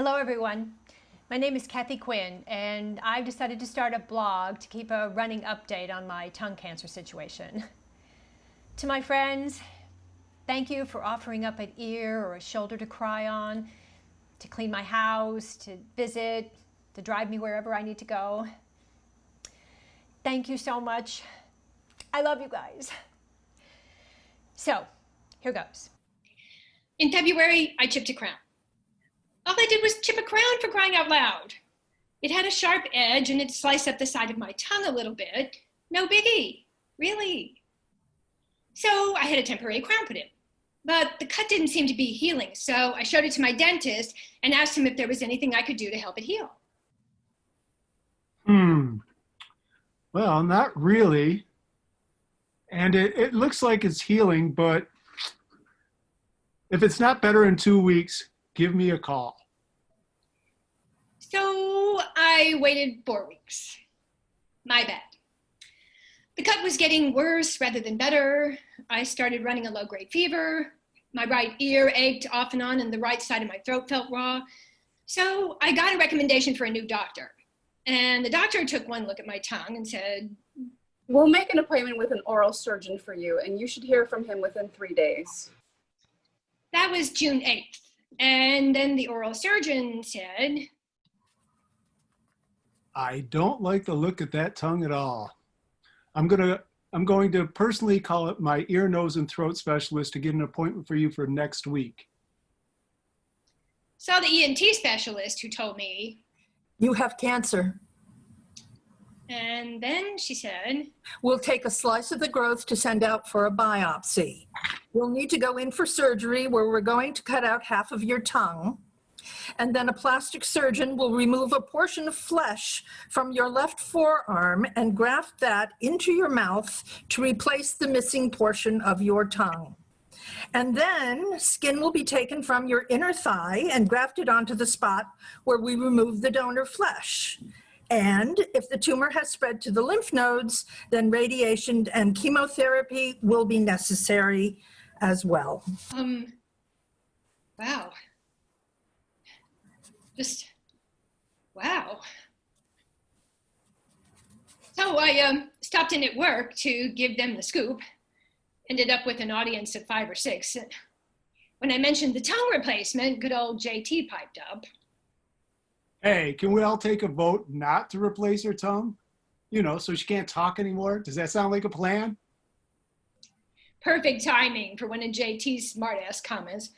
Hello everyone, my name is Cathy Quinn and I've decided to start a blog to keep a running update on my tongue cancer situation. To my friends, thank you for offering up an ear or a shoulder to cry on, to clean my house, to visit, to drive me wherever I need to go. Thank you so much. I love you guys. So, here goes. In February, I chipped a crown. All I did was chip a crown, for crying out loud. It had a sharp edge and it sliced up the side of my tongue a little bit. No biggie, really. So I had a temporary crown put in. But the cut didn't seem to be healing, so I showed it to my dentist and asked him if there was anything I could do to help it heal. Well, not really. And it looks like it's healing, but if it's not better in 2 weeks, give me a call. So I waited 4 weeks. My bad. The cut was getting worse rather than better. I started running a low-grade fever. My right ear ached off and on, and the right side of my throat felt raw. So I got a recommendation for a new doctor. And the doctor took one look at my tongue and said, "We'll make an appointment with an oral surgeon for you, and you should hear from him within 3 days." That was June 8th. And then the oral surgeon said, I don't like the look at that tongue at all. I'm going to personally call up my ear, nose, and throat specialist to get an appointment for you for next week. Saw the ENT specialist who told me, "You have cancer. and then she said, We'll take a slice of the growth to send out for a biopsy. We'll need to go in for surgery where we're going to cut out half of your tongue. And then a plastic surgeon will remove a portion of flesh from your left forearm and graft that into your mouth to replace the missing portion of your tongue. And then skin will be taken from your inner thigh and grafted onto the spot where we remove the donor flesh. And if the tumor has spread to the lymph nodes, then radiation and chemotherapy will be necessary as well." wow. Just, wow. So I stopped in at work to give them the scoop. Ended up with an audience of 5 or 6. When I mentioned the tongue replacement, good old JT piped up. Hey, can we all take a vote not to replace her tongue? You know, so she can't talk anymore? Does that sound like a plan? Perfect timing for one of JT's smartass comments,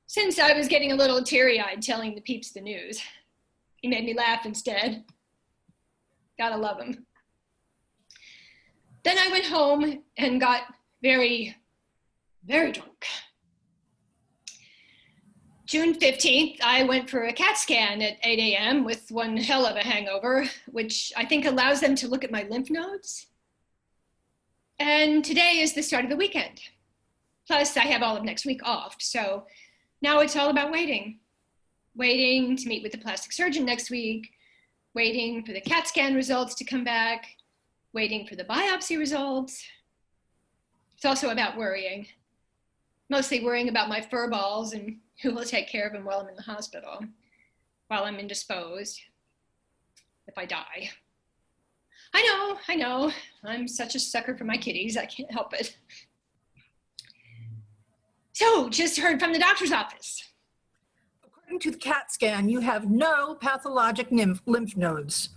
since I was getting a little teary-eyed telling the peeps the news. He made me laugh instead. Gotta love him. Then I went home and got very, very drunk. June 15th, I went for a CAT scan at 8 a.m. with one hell of a hangover, which I think allows them to look at my lymph nodes. And today is the start of the weekend. Plus, I have all of next week off, so now it's all about waiting. Waiting to meet with the plastic surgeon next week, waiting for the CAT scan results to come back, waiting for the biopsy results. It's also about worrying. Mostly worrying about my fur balls and who will take care of them while I'm in the hospital, while I'm indisposed, if I die. I know, I'm such a sucker for my kitties, I can't help it. So, just heard from the doctor's office. According to the CAT scan, you have no pathologic lymph nodes.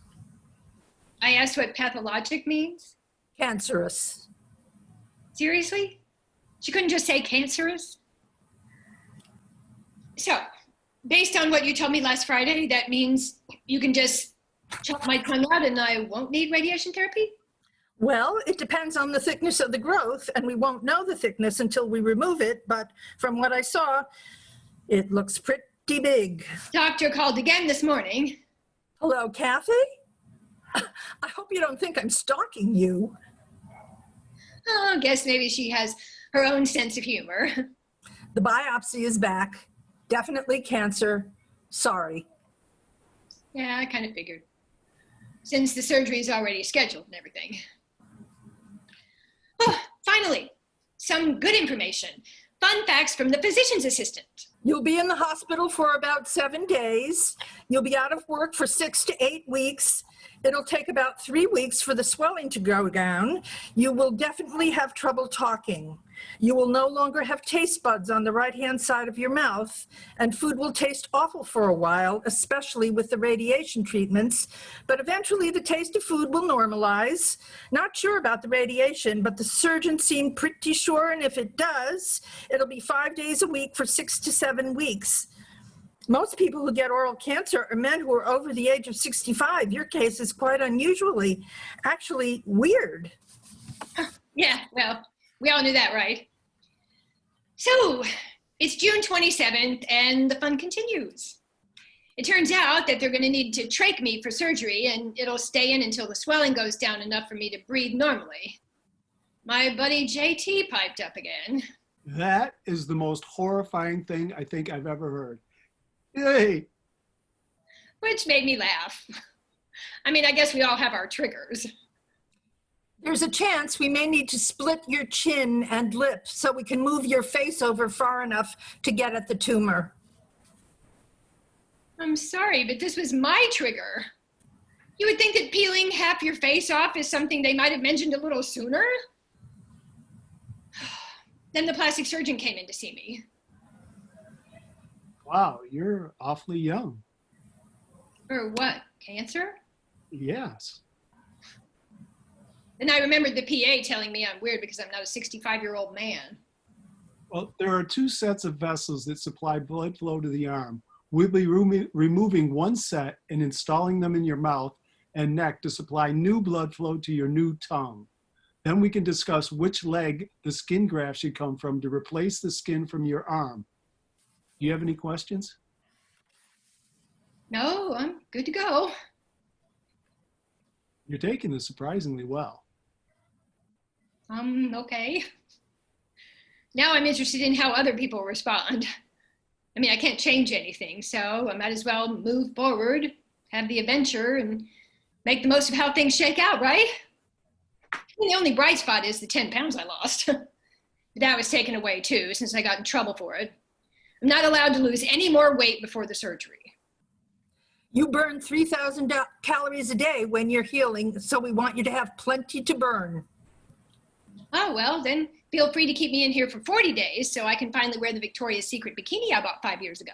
I asked what pathologic means. Cancerous. Seriously? She couldn't just say cancerous? So, based on what you told me last Friday, that means you can just chop my tongue out and I won't need radiation therapy? Well, it depends on the thickness of the growth, and we won't know the thickness until we remove it, but from what I saw, it looks pretty big. Doctor called again this morning. Hello, Cathy? I hope you don't think I'm stalking you. Oh, I guess maybe she has her own sense of humor. The biopsy is back. Definitely cancer. Sorry. Yeah, I kind of figured, since the surgery is already scheduled and everything. Oh, finally, some good information. Fun facts from the physician's assistant. You'll be in the hospital for about 7 days. You'll be out of work for 6 to 8 weeks. It'll take about 3 weeks for the swelling to go down. You will definitely have trouble talking. You will no longer have taste buds on the right-hand side of your mouth, and food will taste awful for a while, especially with the radiation treatments. But eventually the taste of food will normalize. Not sure about the radiation, but the surgeon seemed pretty sure, and if it does, it'll be 5 days a week for 6 to 7 weeks. Most people who get oral cancer are men who are over the age of 65. Your case is quite unusually, actually weird. Yeah, well, we all knew that, right? So, it's June 27th, and the fun continues. It turns out that they're going to need to trach me for surgery, and it'll stay in until the swelling goes down enough for me to breathe normally. My buddy JT piped up again. That is the most horrifying thing I think I've ever heard. Yay! Which made me laugh. I mean, I guess we all have our triggers. There's a chance we may need to split your chin and lip so we can move your face over far enough to get at the tumor. I'm sorry, but this was my trigger. You would think that peeling half your face off is something they might have mentioned a little sooner. Then the plastic surgeon came in to see me. Wow, you're awfully young. For what, cancer? Yes. Then I remembered the PA telling me I'm weird because I'm not a 65-year-old man. Well, there are 2 sets of vessels that supply blood flow to the arm. We'll be removing one set and installing them in your mouth and neck to supply new blood flow to your new tongue. Then we can discuss which leg the skin graft should come from to replace the skin from your arm. Do you have any questions? No, I'm good to go. You're taking this surprisingly well. Okay. Now I'm interested in how other people respond. I mean, I can't change anything, so I might as well move forward, have the adventure, and make the most of how things shake out, right? I mean, the only bright spot is the 10 pounds I lost. But that was taken away too, since I got in trouble for it. I'm not allowed to lose any more weight before the surgery. You burn 3,000 calories a day when you're healing, so we want you to have plenty to burn. Oh, well, then feel free to keep me in here for 40 days so I can finally wear the Victoria's Secret bikini I bought 5 years ago.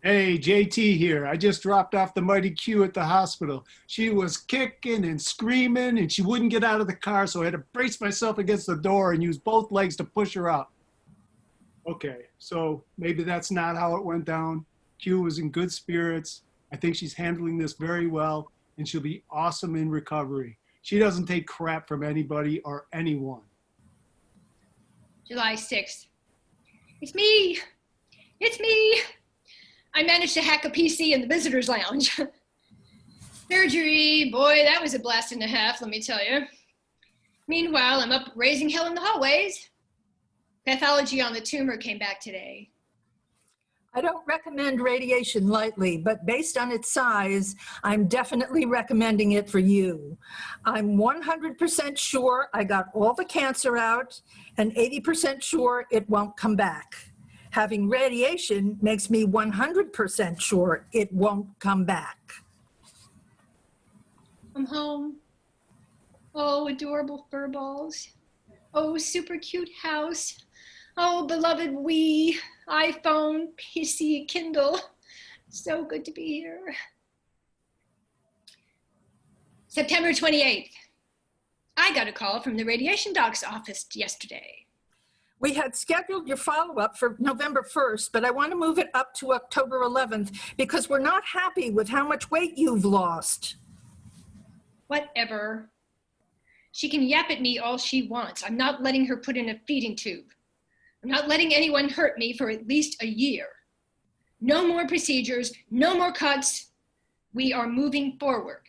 Hey, JT here. I just dropped off the mighty Q at the hospital. She was kicking and screaming and she wouldn't get out of the car, so I had to brace myself against the door and use both legs to push her out. Okay, so maybe that's not how it went down. Q was in good spirits. I think she's handling this very well and she'll be awesome in recovery. She doesn't take crap from anybody or anyone. July 6th. It's me. It's me. I managed to hack a PC in the visitor's lounge. Surgery, boy, that was a blast and a half, let me tell you. Meanwhile, I'm up raising hell in the hallways. Pathology on the tumor came back today. I don't recommend radiation lightly, but based on its size, I'm definitely recommending it for you. I'm 100% sure I got all the cancer out and 80% sure it won't come back. Having radiation makes me 100% sure it won't come back. I'm home. Oh, adorable fur balls. Oh, super cute house. Oh, beloved Wii, iPhone, PC, Kindle. So good to be here. September 28th. I got a call from the radiation doc's office yesterday. We had scheduled your follow-up for November 1st, but I want to move it up to October 11th because we're not happy with how much weight you've lost. Whatever. She can yap at me all she wants. I'm not letting her put in a feeding tube. I'm not letting anyone hurt me for at least a year. No more procedures, no more cuts. We are moving forward.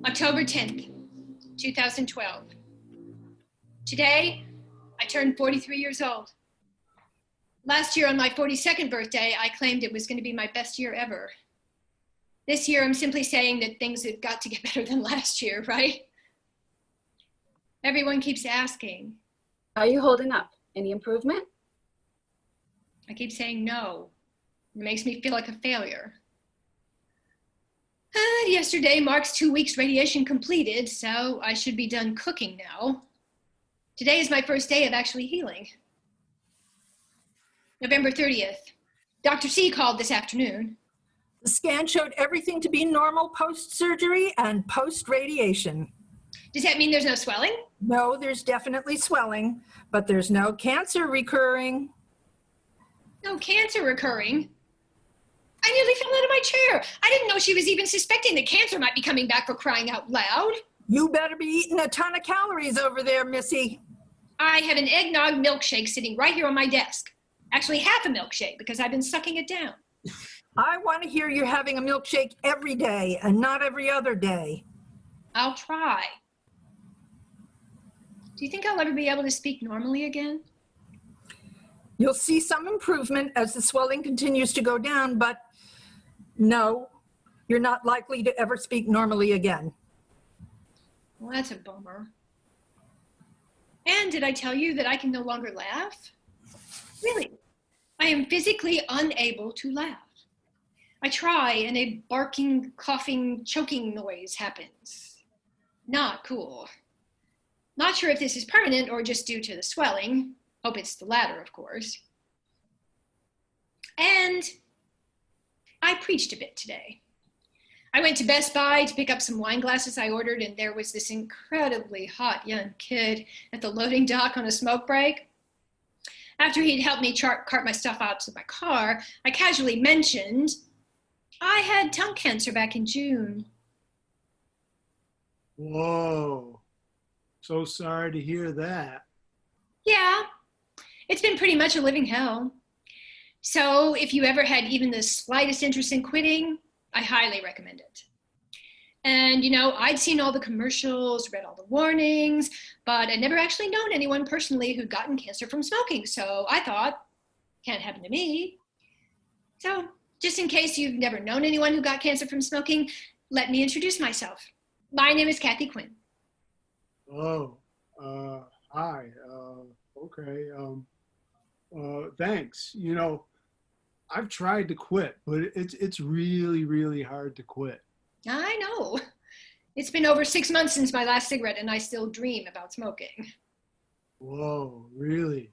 October 10th, 2012. Today, I turned 43 years old. Last year on my 42nd birthday, I claimed it was going to be my best year ever. This year, I'm simply saying that things have got to get better than last year, right? Everyone keeps asking, How are you holding up? Any improvement? I keep saying no. It makes me feel like a failure. Yesterday marks 2 weeks radiation completed, so I should be done cooking now. Today is my first day of actually healing. November 30th. Dr. C called this afternoon. The scan showed everything to be normal post-surgery and post-radiation. Does that mean there's no swelling? No, there's definitely swelling, but there's no cancer recurring. No cancer recurring? I nearly fell out of my chair. I didn't know she was even suspecting that cancer might be coming back, for crying out loud. You better be eating a ton of calories over there, Missy. I have an eggnog milkshake sitting right here on my desk. Actually, half a milkshake because I've been sucking it down. I want to hear you're having a milkshake every day and not every other day. I'll try. Do you think I'll ever be able to speak normally again? You'll see some improvement as the swelling continues to go down, but no, you're not likely to ever speak normally again. Well, that's a bummer. And did I tell you that I can no longer laugh? Really, I am physically unable to laugh. I try and a barking, coughing, choking noise happens. Not cool. Not sure if this is permanent or just due to the swelling. Hope it's the latter, of course. And I preached a bit today. I went to Best Buy to pick up some wine glasses I ordered, and there was this incredibly hot young kid at the loading dock on a smoke break. After he'd helped me cart my stuff out to my car, I casually mentioned I had tongue cancer back in June. Whoa. So sorry to hear that. Yeah, it's been pretty much a living hell. So if you ever had even the slightest interest in quitting, I highly recommend it. And, you know, I'd seen all the commercials, read all the warnings, but I'd never actually known anyone personally who'd gotten cancer from smoking. So I thought, can't happen to me. So just in case you've never known anyone who got cancer from smoking, let me introduce myself. My name is Cathy Quinn. Oh, hi. Okay. Thanks. You know, I've tried to quit, but it's really, really hard to quit. I know. It's been over 6 months since my last cigarette, and I still dream about smoking. Whoa, really?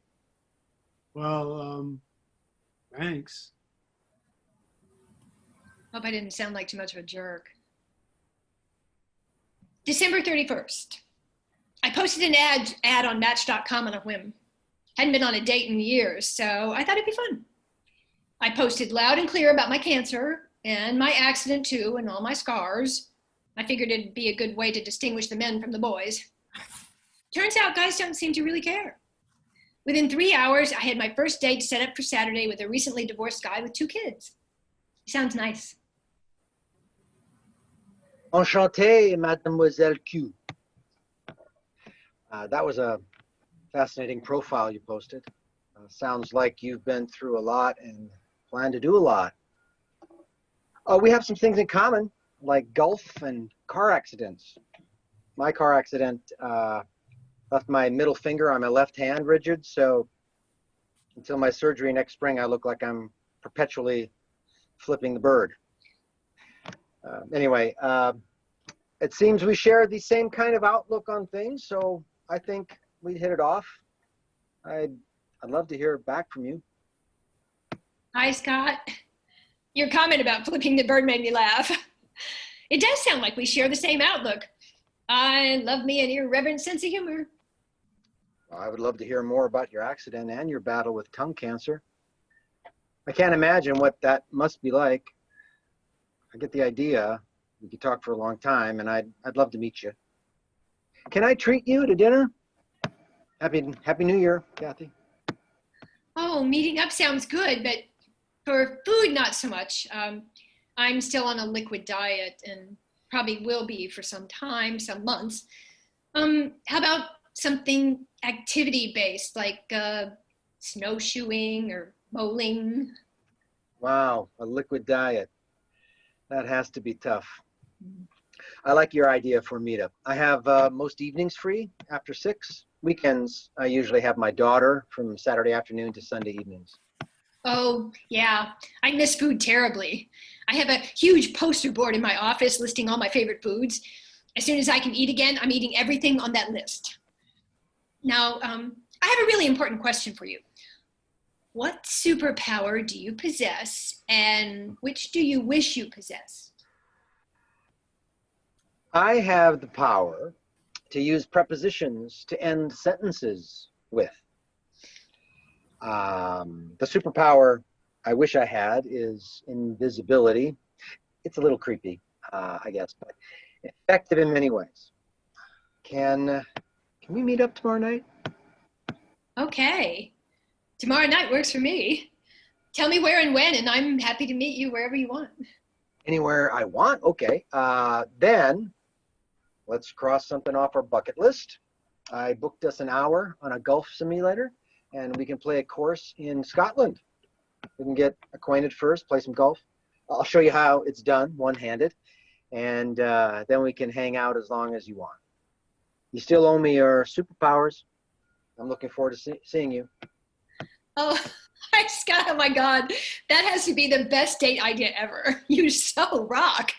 Well, thanks. Hope I didn't sound like too much of a jerk. December 31st. I posted an ad on Match.com on a whim. Hadn't been on a date in years, so I thought it'd be fun. I posted loud and clear about my cancer and my accident too, and all my scars. I figured it'd be a good way to distinguish the men from the boys. Turns out guys don't seem to really care. Within 3 hours, I had my first date set up for Saturday with a recently divorced guy with 2 kids. He sounds nice. Enchanté, Mademoiselle Q. That was a fascinating profile you posted. Sounds like you've been through a lot and plan to do a lot. We have some things in common, like golf and car accidents. My car accident left my middle finger on my left hand rigid, so until my surgery next spring, I look like I'm perpetually flipping the bird. Anyway, it seems we share the same kind of outlook on things, so I think we'd hit it off. I'd love to hear back from you. Hi, Scott. Your comment about flipping the bird made me laugh. It does sound like we share the same outlook. I love me an irreverent sense of humor. Well, I would love to hear more about your accident and your battle with tongue cancer. I can't imagine what that must be like. I get the idea. We could talk for a long time, and I'd love to meet you. Can I treat you to dinner? Happy New Year, Cathy. Oh, meeting up sounds good, but for food, not so much. I'm still on a liquid diet and probably will be for some time, some months. How about something activity-based, like snowshoeing or bowling? Wow, a liquid diet. That has to be tough. I like your idea for a meetup. I have most evenings free after 6. Weekends, I usually have my daughter from Saturday afternoon to Sunday evenings. Oh, yeah. I miss food terribly. I have a huge poster board in my office listing all my favorite foods. As soon as I can eat again, I'm eating everything on that list. Now, I have a really important question for you. What superpower do you possess, and which do you wish you possessed? I have the power to use prepositions to end sentences with. The superpower I wish I had is invisibility. It's a little creepy, I guess, but effective in many ways. Can we meet up tomorrow night? Okay. Tomorrow night works for me. Tell me where and when, and I'm happy to meet you wherever you want. Anywhere I want? Okay. Then let's cross something off our bucket list. I booked us an hour on a golf simulator, and we can play a course in Scotland. We can get acquainted first, play some golf. I'll show you how it's done, one-handed, and then we can hang out as long as you want. You still owe me your superpowers. I'm looking forward to seeing you. Oh, hi, Scott. Oh my God. That has to be the best date idea ever. You so rock.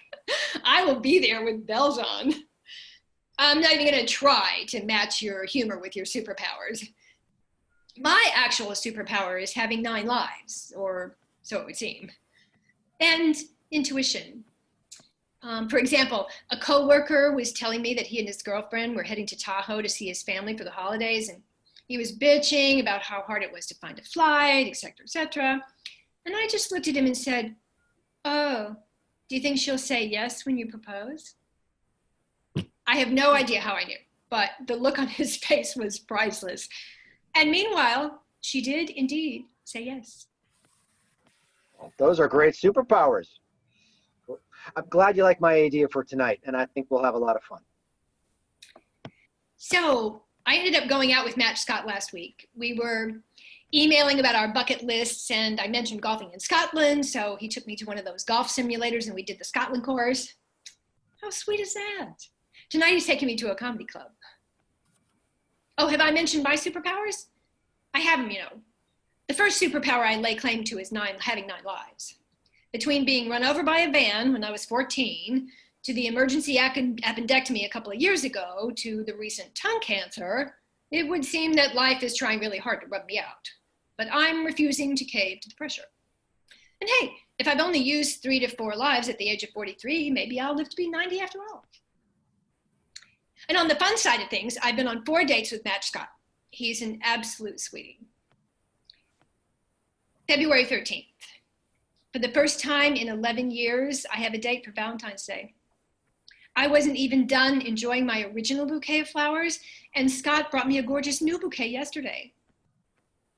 I will be there with bells on. I'm not even going to try to match your humor with your superpowers. My actual superpower is having 9 lives, or so it would seem, and intuition. For example, a coworker was telling me that he and his girlfriend were heading to Tahoe to see his family for the holidays, and he was bitching about how hard it was to find a flight, et cetera, et cetera. And I just looked at him and said, "Oh, do you think she'll say yes when you propose?" I have no idea how I knew, but the look on his face was priceless. And meanwhile, she did indeed say yes. Those are great superpowers. I'm glad you like my idea for tonight, and I think we'll have a lot of fun. So I ended up going out with Matt Scott last week. We were emailing about our bucket lists, and I mentioned golfing in Scotland, so he took me to one of those golf simulators, and we did the Scotland course. How sweet is that? Tonight he's taking me to a comedy club. Oh, have I mentioned my superpowers? I haven't, you know. The first superpower I lay claim to is having 9 lives. Between being run over by a van when I was 14, to the emergency appendectomy a couple of years ago, to the recent tongue cancer, it would seem that life is trying really hard to rub me out. But I'm refusing to cave to the pressure. And hey, if I've only used 3 to 4 lives at the age of 43, maybe I'll live to be 90 after all. And on the fun side of things, I've been on 4 dates with Matt Scott. He's an absolute sweetie. February 13th. For the first time in 11 years, I have a date for Valentine's Day. I wasn't even done enjoying my original bouquet of flowers, and Scott brought me a gorgeous new bouquet yesterday.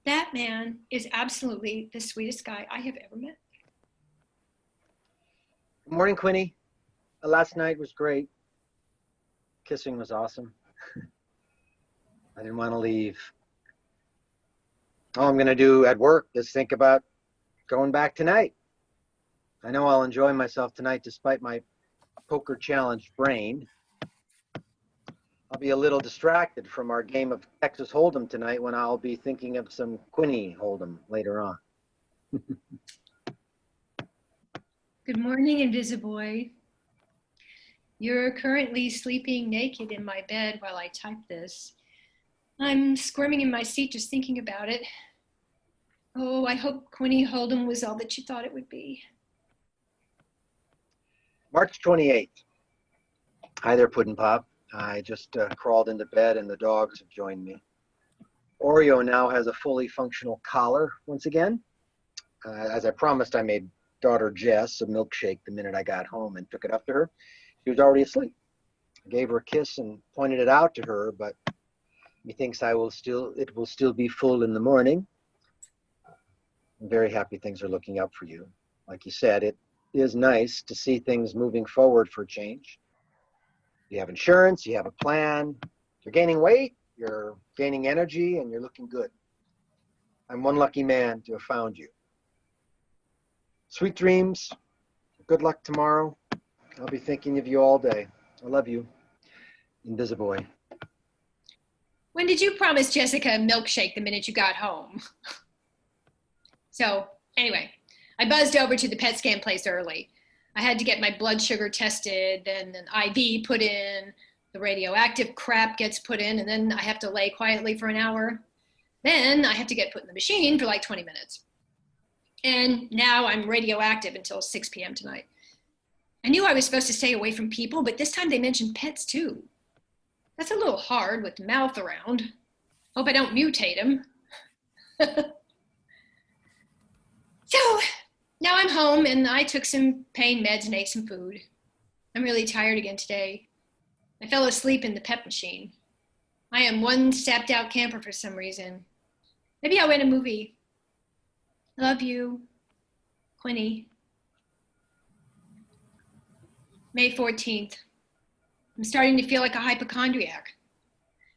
That man is absolutely the sweetest guy I have ever met. Good morning, Quinny. Last night was great. Kissing was awesome. I didn't want to leave. All I'm going to do at work is think about going back tonight. I know I'll enjoy myself tonight despite my poker challenged brain. I'll be a little distracted from our game of Texas Hold'em tonight when I'll be thinking of some Quinny Hold'em later on. Good morning, Invisiboy. You're currently sleeping naked in my bed while I type this. I'm squirming in my seat just thinking about it. Oh, I hope Quinny Hold'em was all that you thought it would be. March 28th. Hi there, Puddin' Pop. I just crawled into bed and the dogs have joined me. Oreo now has a fully functional collar once again. As I promised, I made daughter Jess a milkshake the minute I got home and took it up to her. She was already asleep. I gave her a kiss and pointed it out to her, but methinks it will still be full in the morning. I'm very happy things are looking up for you. Like you said, it is nice to see things moving forward for a change. You have insurance, you have a plan, you're gaining weight, you're gaining energy, and you're looking good. I'm one lucky man to have found you. Sweet dreams. Good luck tomorrow. I'll be thinking of you all day. I love you. Invisiboy. When did you promise Jessica a milkshake the minute you got home? So anyway, I buzzed over to the PET scan place early. I had to get my blood sugar tested, then an IV put in, the radioactive crap gets put in, and then I have to lay quietly for an hour. Then I have to get put in the machine for like 20 minutes. And now I'm radioactive until 6 p.m. tonight. I knew I was supposed to stay away from people, but this time they mentioned pets too. That's a little hard with the mouth around. Hope I don't mutate him. So now I'm home and I took some pain meds and ate some food. I'm really tired again today. I fell asleep in the pep machine. I am one stepped out camper for some reason. Maybe I'll rent a movie. I love you, Quinny. May 14th. I'm starting to feel like a hypochondriac.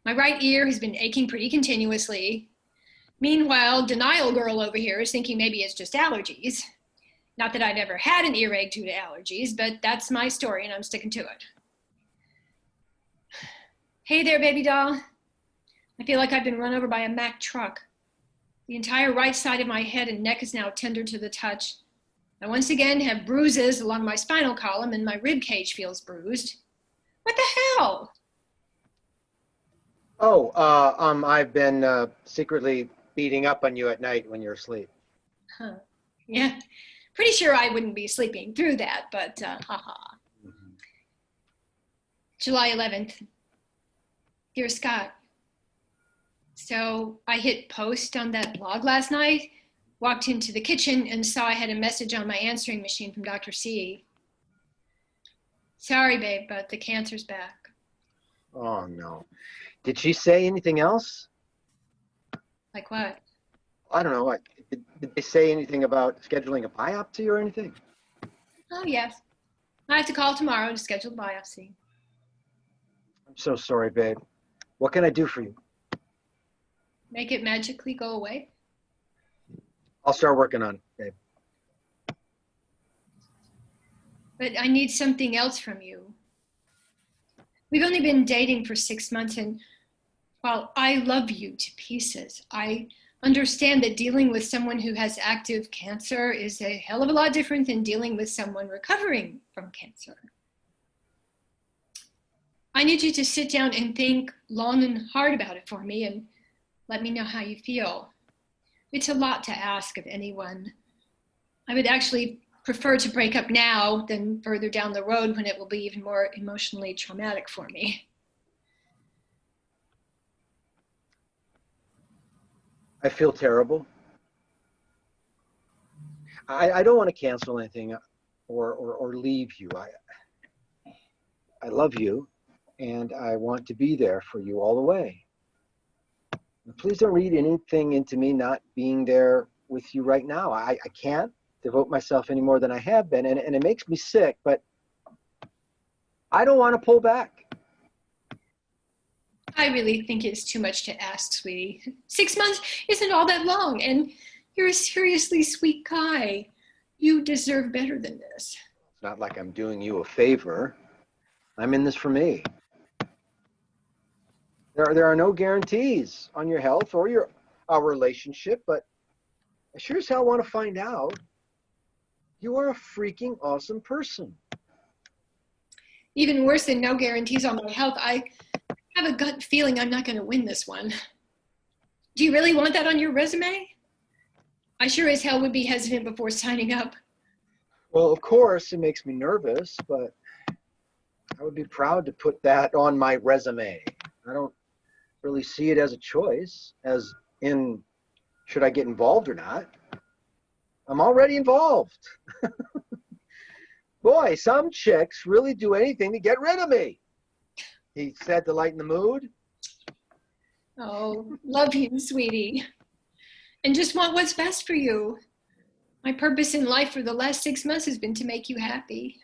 My right ear has been aching pretty continuously. Meanwhile, denial girl over here is thinking maybe it's just allergies. Not that I've ever had an earache due to allergies, but that's my story and I'm sticking to it. Hey there, baby doll. I feel like I've been run over by a Mack truck. The entire right side of my head and neck is now tender to the touch. I once again have bruises along my spinal column and my rib cage feels bruised. What the hell? Oh, I've been secretly beating up on you at night when you're asleep. Huh. Yeah, pretty sure I wouldn't be sleeping through that, but haha. Mm-hmm. July 11th. Dear Scott, so I hit post on that blog last night, walked into the kitchen and saw I had a message on my answering machine from Dr. C. Sorry, babe, but the cancer's back. Oh, no. Did she say anything else? Like what? I don't know. Did they say anything about scheduling a biopsy or anything? Oh, yes. I have to call tomorrow to schedule the biopsy. I'm so sorry, babe. What can I do for you? Make it magically go away? I'll start working on it, babe. But I need something else from you. We've only been dating for 6 months, and while I love you to pieces, I understand that dealing with someone who has active cancer is a hell of a lot different than dealing with someone recovering from cancer. I need you to sit down and think long and hard about it for me and let me know how you feel. It's a lot to ask of anyone. I would actually prefer to break up now than further down the road when it will be even more emotionally traumatic for me. I feel terrible. I don't want to cancel anything or leave you. I love you, and I want to be there for you all the way. Please don't read anything into me not being there with you right now. I can't devote myself any more than I have been, and it makes me sick, but I don't want to pull back. I really think it's too much to ask, sweetie. 6 months isn't all that long, and you're a seriously sweet guy. You deserve better than this. It's not like I'm doing you a favor. I'm in this for me. There are no guarantees on your health or our relationship, but I sure as hell want to find out. You are a freaking awesome person. Even worse than no guarantees on my health, I have a gut feeling I'm not going to win this one. Do you really want that on your resume? I sure as hell would be hesitant before signing up. Well, of course, it makes me nervous, but I would be proud to put that on my resume. I don't really see it as a choice, as in, should I get involved or not? I'm already involved. Boy, some chicks really do anything to get rid of me. He said to lighten the mood. Oh, love you, sweetie. And just want what's best for you. My purpose in life for the last 6 months has been to make you happy.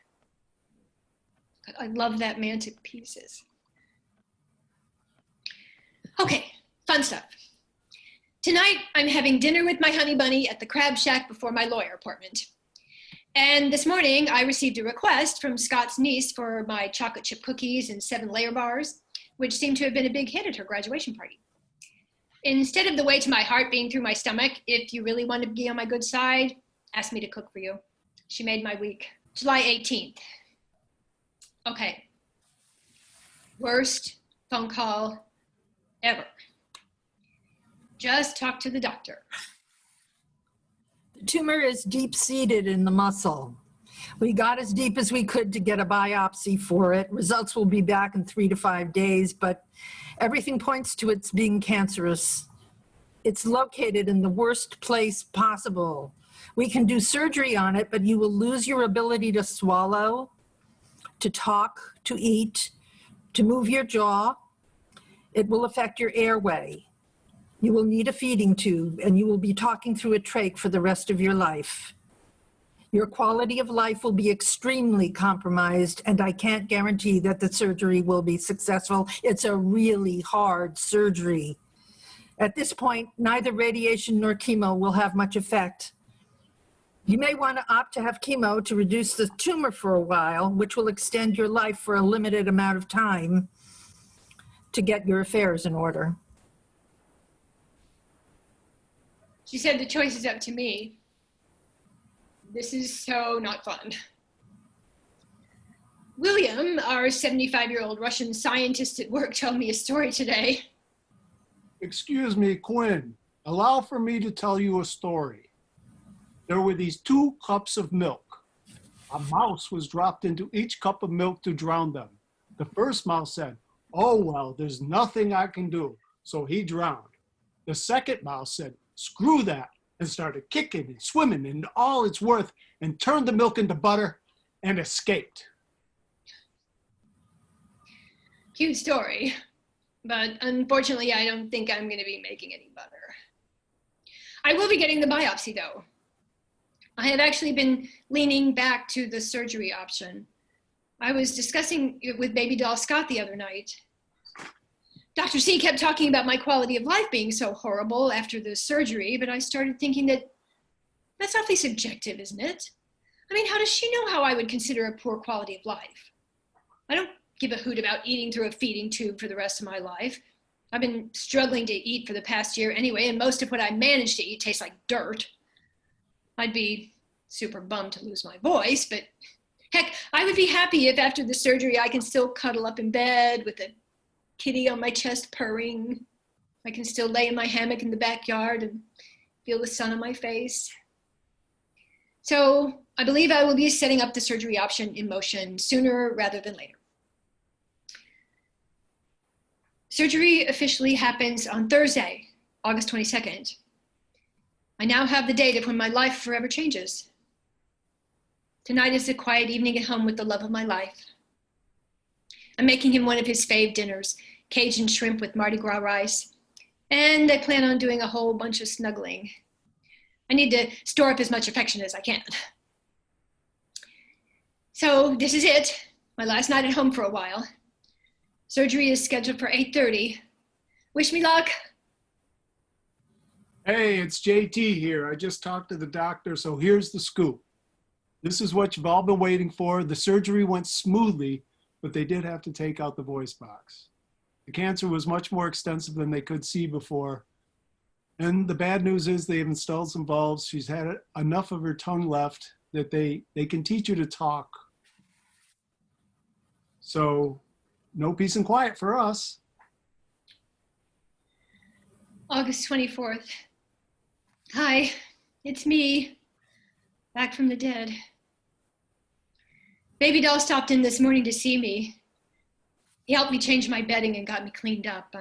I love that man to pieces. Okay, fun stuff. Tonight, I'm having dinner with my honey bunny at the Crab Shack before my lawyer appointment. And this morning, I received a request from Scott's niece for my chocolate chip cookies and 7-layer bars, which seemed to have been a big hit at her graduation party. Instead of the way to my heart being through my stomach, if you really want to be on my good side, ask me to cook for you. She made my week. July 18th. Okay. Worst phone call ever. Just talk to the doctor. The tumor is deep-seated in the muscle. We got as deep as we could to get a biopsy for it. Results will be back in 3 to 5 days, but everything points to its being cancerous. It's located in the worst place possible. We can do surgery on it, but you will lose your ability to swallow, to talk, to eat, to move your jaw. It will affect your airway. You will need a feeding tube, and you will be talking through a trach for the rest of your life. Your quality of life will be extremely compromised, and I can't guarantee that the surgery will be successful. It's a really hard surgery. At this point, neither radiation nor chemo will have much effect. You may want to opt to have chemo to reduce the tumor for a while, which will extend your life for a limited amount of time to get your affairs in order. She said the choice is up to me. This is so not fun. William, our 75-year-old Russian scientist at work, told me a story today. Excuse me, Quinn. Allow for me to tell you a story. There were these 2 cups of milk. A mouse was dropped into each cup of milk to drown them. The first mouse said, "Oh, well, there's nothing I can do." So he drowned. The second mouse said, "Screw that," and started kicking and swimming in all it's worth and turned the milk into butter and escaped. Cute story, but unfortunately, I don't think I'm going to be making any butter. I will be getting the biopsy, though. I have actually been leaning back to the surgery option. I was discussing it with baby doll Scott the other night. Dr. C kept talking about my quality of life being so horrible after the surgery, but I started thinking that that's awfully subjective, isn't it? I mean, how does she know how I would consider a poor quality of life? I don't give a hoot about eating through a feeding tube for the rest of my life. I've been struggling to eat for the past year anyway, and most of what I manage to eat tastes like dirt. I'd be super bummed to lose my voice, but heck, I would be happy if after the surgery I can still cuddle up in bed with a kitty on my chest purring. I can still lay in my hammock in the backyard and feel the sun on my face. So I believe I will be setting up the surgery option in motion sooner rather than later. Surgery officially happens on Thursday, August 22nd. I now have the date of when my life forever changes. Tonight is a quiet evening at home with the love of my life. I'm making him one of his fave dinners, Cajun shrimp with Mardi Gras rice, and I plan on doing a whole bunch of snuggling. I need to store up as much affection as I can. So this is it, my last night at home for a while. Surgery is scheduled for 8:30. Wish me luck. Hey, it's JT here. I just talked to the doctor, so here's the scoop. This is what you've all been waiting for. The surgery went smoothly, but they did have to take out the voice box. The cancer was much more extensive than they could see before. And the bad news is they've installed some valves. She's had enough of her tongue left that they can teach her to talk. So no peace and quiet for us. August 24th. Hi, it's me, back from the dead. Baby doll stopped in this morning to see me. He helped me change my bedding and got me cleaned up.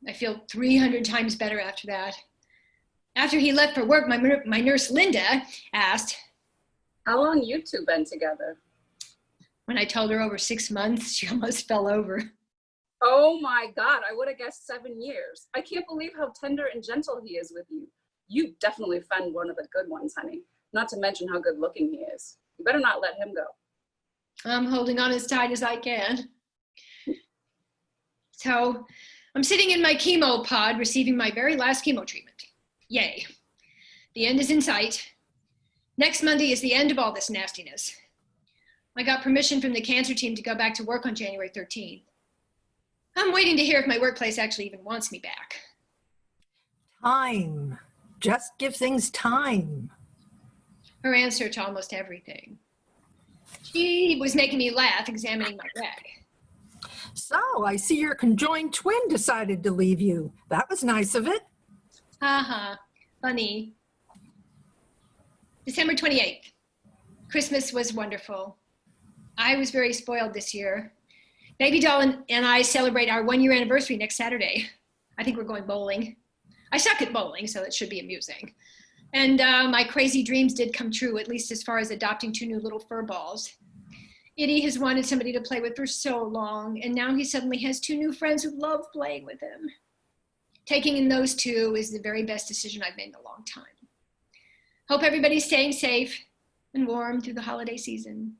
I feel 300 times better after that. After he left for work, my nurse Linda asked, How long you two been together? when I told her over 6 months, she almost fell over. Oh my God, I would have guessed 7 years. I can't believe how tender and gentle he is with you. You definitely found one of the good ones, honey. Not to mention how good looking he is. You better not let him go. I'm holding on as tight as I can. So I'm sitting in my chemo pod receiving my very last chemo treatment. Yay. The end is in sight. Next Monday is the end of all this nastiness. I got permission from the cancer team to go back to work on January 13th. I'm waiting to hear if my workplace actually even wants me back. Time. Just give things time. Her answer to almost everything. She was making me laugh examining my deck. So, I see your conjoined twin decided to leave you. That was nice of it. Haha, funny. December 28th. Christmas was wonderful. I was very spoiled this year. Baby doll and I celebrate our 1-year anniversary next Saturday. I think we're going bowling. I suck at bowling, so it should be amusing. And my crazy dreams did come true, at least as far as adopting 2 new little fur balls. Itty has wanted somebody to play with for so long, and now he suddenly has 2 new friends who love playing with him. Taking in those 2 is the very best decision I've made in a long time. Hope everybody's staying safe and warm through the holiday season.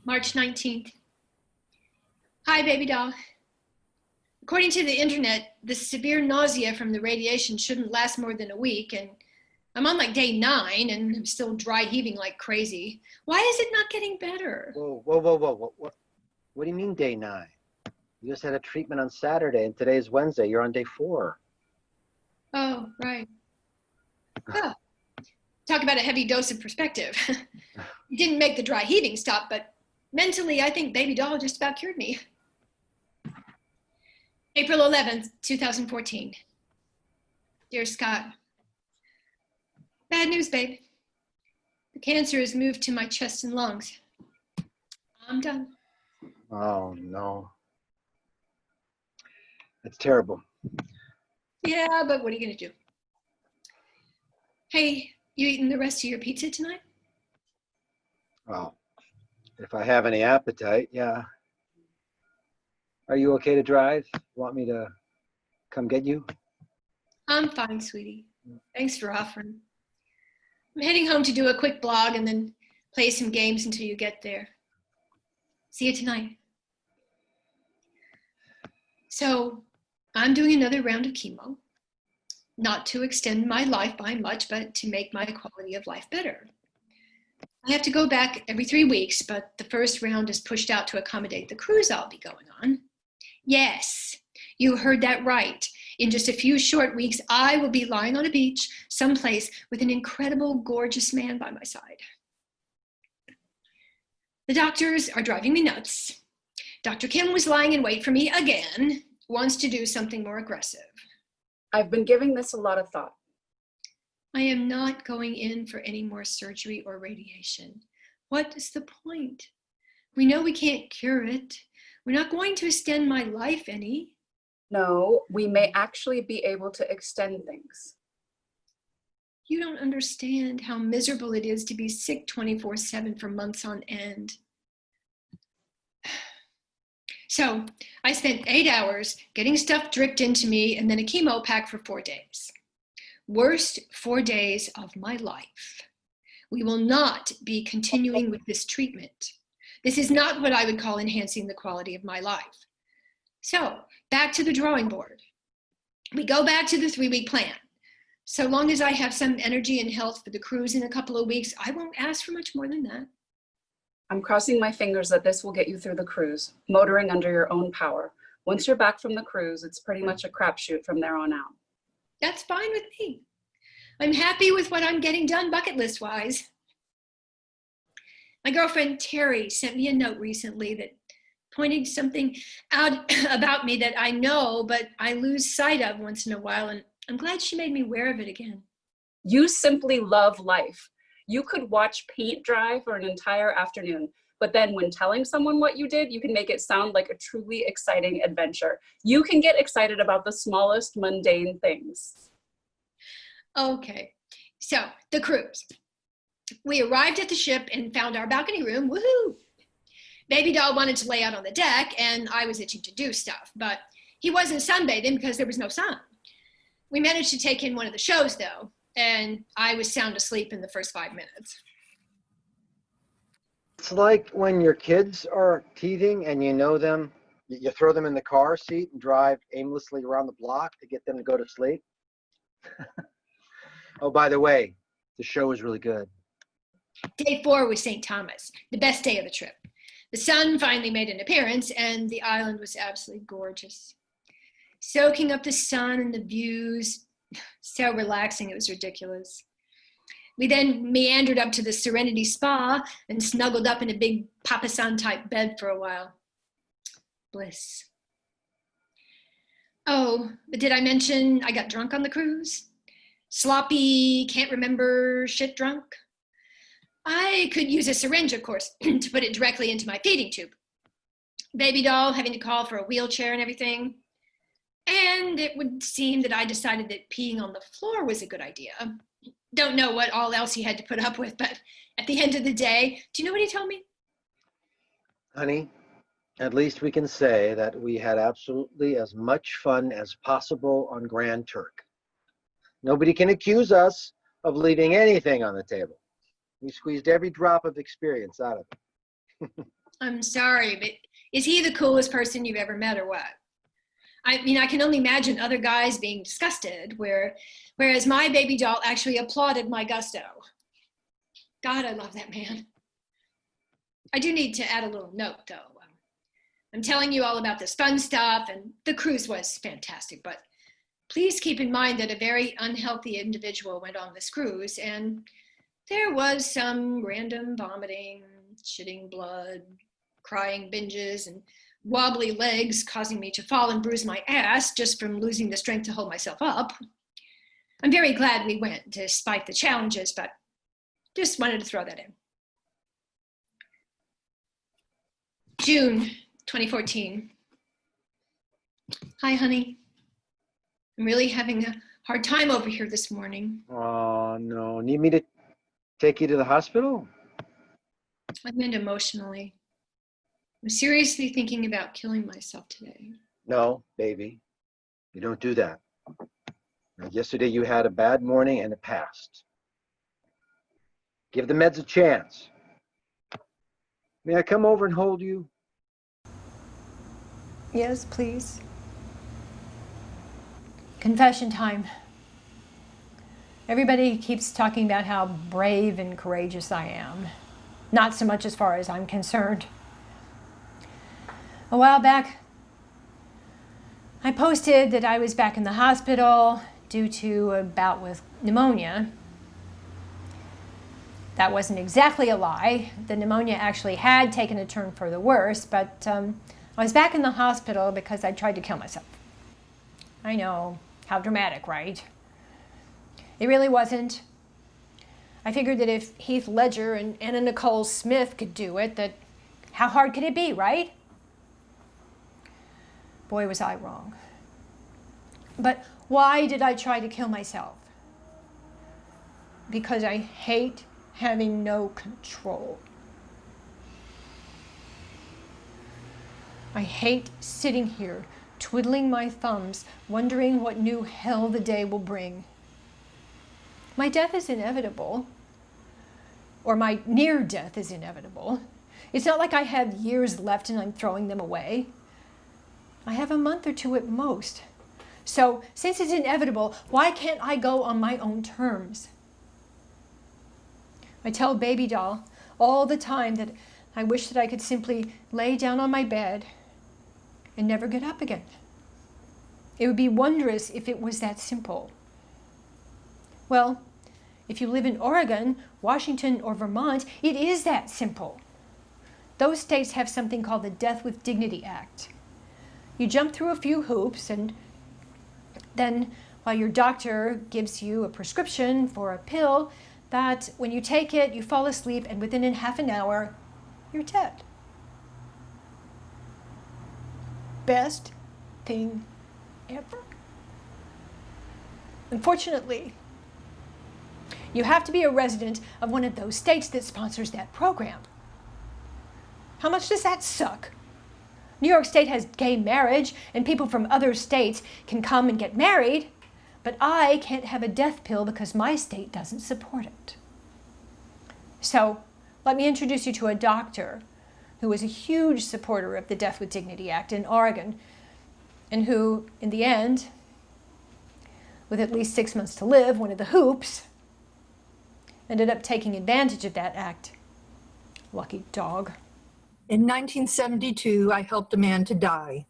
March 19th. Hi, baby doll. According to the internet, the severe nausea from the radiation shouldn't last more than a week, and I'm on like day 9 and I'm still dry heaving like crazy. Why is it not getting better? Whoa, whoa, whoa, whoa. What do you mean day 9? You just had a treatment on Saturday and today's Wednesday. You're on day 4. Oh, right. Oh, talk about a heavy dose of perspective. It didn't make the dry heaving stop, but mentally, I think baby doll just about cured me. April 11th, 2014. Dear Scott, bad news, babe. The cancer has moved to my chest and lungs. I'm done. Oh, no. It's terrible. Yeah, but what are you gonna do? Hey, you eating the rest of your pizza tonight? Well, if I have any appetite, yeah. Are you okay to drive? Want me to come get you? I'm fine, sweetie. Thanks for offering. I'm heading home to do a quick blog and then play some games until you get there. See you tonight. So, I'm doing another round of chemo. Not to extend my life by much, but to make my quality of life better. I have to go back every 3 weeks, but the first round is pushed out to accommodate the cruise I'll be going on. Yes, you heard that right. In just a few short weeks, I will be lying on a beach someplace with an incredible, gorgeous man by my side. The doctors are driving me nuts. Dr. Kim was lying in wait for me again, wants to do something more aggressive. I've been giving this a lot of thought. I am not going in for any more surgery or radiation. What is the point? We know we can't cure it. We're not going to extend my life any. No, we may actually be able to extend things. You don't understand how miserable it is to be sick 24/7 for months on end. So I spent 8 hours getting stuff dripped into me and then a chemo pack for 4 days. Worst 4 days of my life. We will not be continuing with this treatment. This is not what I would call enhancing the quality of my life. So back to the drawing board. We go back to the 3-week plan. So long as I have some energy and health for the cruise in a couple of weeks, I won't ask for much more than that. I'm crossing my fingers that this will get you through the cruise, motoring under your own power. Once you're back from the cruise, it's pretty much a crapshoot from there on out. That's fine with me. I'm happy with what I'm getting done bucket list wise. My girlfriend Terry sent me a note recently that pointed something out about me that I know, but I lose sight of once in a while, and I'm glad she made me aware of it again. You simply love life. You could watch paint dry for an entire afternoon, but then when telling someone what you did, you can make it sound like a truly exciting adventure. You can get excited about the smallest mundane things. Okay, so the cruise. We arrived at the ship and found our balcony room, woohoo! Baby doll wanted to lay out on the deck and I was itching to do stuff, but he wasn't sunbathing because there was no sun. We managed to take in one of the shows though, and I was sound asleep in the first 5 minutes. It's like when your kids are teething and you know them, you throw them in the car seat and drive aimlessly around the block to get them to go to sleep. Oh, by the way, the show was really good. Day 4 was St. Thomas, the best day of the trip. The sun finally made an appearance and the island was absolutely gorgeous. soaking up the sun and the views. So relaxing, it was ridiculous. We then meandered up to the Serenity Spa and snuggled up in a big papasan type bed for a while. Bliss. Oh, but did I mention I got drunk on the cruise? Sloppy, can't remember, shit drunk. I could use a syringe, of course, to put it directly into my feeding tube. Baby doll having to call for a wheelchair and everything. And it would seem that I decided that peeing on the floor was a good idea. Don't know what all else he had to put up with, but at the end of the day, do you know what he told me? Honey, at least we can say that we had absolutely as much fun as possible on Grand Turk. Nobody can accuse us of leaving anything on the table. We squeezed every drop of experience out of it. I'm sorry, but is he the coolest person you've ever met or what? I mean, I can only imagine other guys being disgusted, whereas my baby doll actually applauded my gusto. God, I love that man. I do need to add a little note, though. I'm telling you all about this fun stuff, and the cruise was fantastic, but please keep in mind that a very unhealthy individual went on this cruise, and there was some random vomiting, shitting blood, crying binges, and wobbly legs causing me to fall and bruise my ass just from losing the strength to hold myself up. I'm very glad we went despite the challenges, but just wanted to throw that in. June 2014. Hi, honey. I'm really having a hard time over here this morning. Oh, no. Need me to take you to the hospital? I meant emotionally. I'm seriously thinking about killing myself today. No, baby. You don't do that. Now, yesterday you had a bad morning and it passed. Give the meds a chance. May I come over and hold you? Yes, please. Confession time. Everybody keeps talking about how brave and courageous I am. Not so much as far as I'm concerned. A while back, I posted that I was back in the hospital due to a bout with pneumonia. That wasn't exactly a lie. The pneumonia actually had taken a turn for the worse, but I was back in the hospital because I tried to kill myself. I know, how dramatic, right? It really wasn't. I figured that if Heath Ledger and Anna Nicole Smith could do it, that how hard could it be, right? Boy, was I wrong. But why did I try to kill myself? Because I hate having no control. I hate sitting here, twiddling my thumbs, wondering what new hell the day will bring. My death is inevitable, or my near death is inevitable. It's not like I have years left and I'm throwing them away. I have a month or two at most. So, since it's inevitable, why can't I go on my own terms? I tell Baby Doll all the time that I wish that I could simply lay down on my bed and never get up again. It would be wondrous if it was that simple. Well, if you live in Oregon, Washington, or Vermont, it is that simple. Those states have something called the Death with Dignity Act. You jump through a few hoops, and then while your doctor gives you a prescription for a pill, that when you take it, you fall asleep, and within half an hour, you're dead. Best thing ever. Unfortunately, you have to be a resident of one of those states that sponsors that program. How much does that suck? New York State has gay marriage, and people from other states can come and get married, but I can't have a death pill because my state doesn't support it. So, let me introduce you to a doctor who is a huge supporter of the Death with Dignity Act in Oregon, and who, in the end, with at least 6 months to live, one of the hoops, ended up taking advantage of that act. Lucky dog. In 1972, I helped a man to die.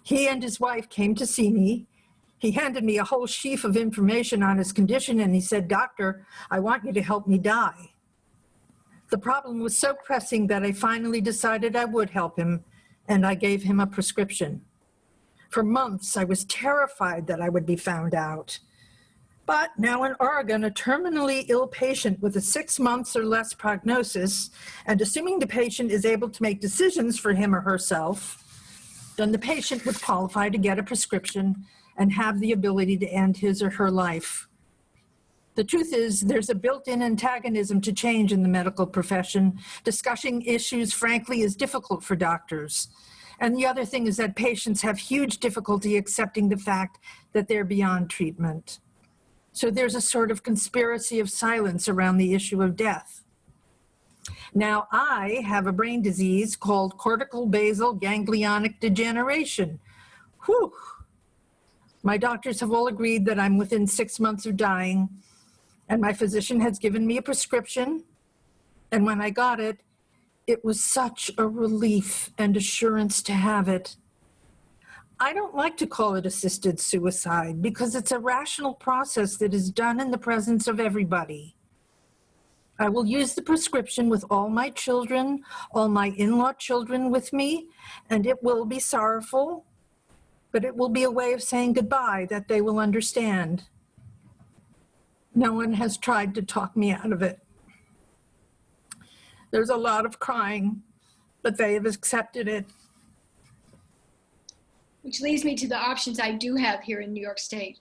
He and his wife came to see me. He handed me a whole sheaf of information on his condition, and he said, "Doctor, I want you to help me die." The problem was so pressing that I finally decided I would help him, and I gave him a prescription. For months, I was terrified that I would be found out. But now in Oregon, a terminally ill patient with a 6 months or less prognosis, and assuming the patient is able to make decisions for him or herself, then the patient would qualify to get a prescription and have the ability to end his or her life. The truth is, there's a built-in antagonism to change in the medical profession. Discussing issues, frankly, is difficult for doctors. And the other thing is that patients have huge difficulty accepting the fact that they're beyond treatment. So there's a sort of conspiracy of silence around the issue of death. Now, I have a brain disease called cortical basal ganglionic degeneration. Whew. My doctors have all agreed that I'm within 6 months of dying, and my physician has given me a prescription. And when I got it, it was such a relief and assurance to have it. I don't like to call it assisted suicide because it's a rational process that is done in the presence of everybody. I will use the prescription with all my children, all my in-law children with me, and it will be sorrowful, but it will be a way of saying goodbye that they will understand. No one has tried to talk me out of it. There's a lot of crying, but they have accepted it. Which leads me to the options I do have here in New York State.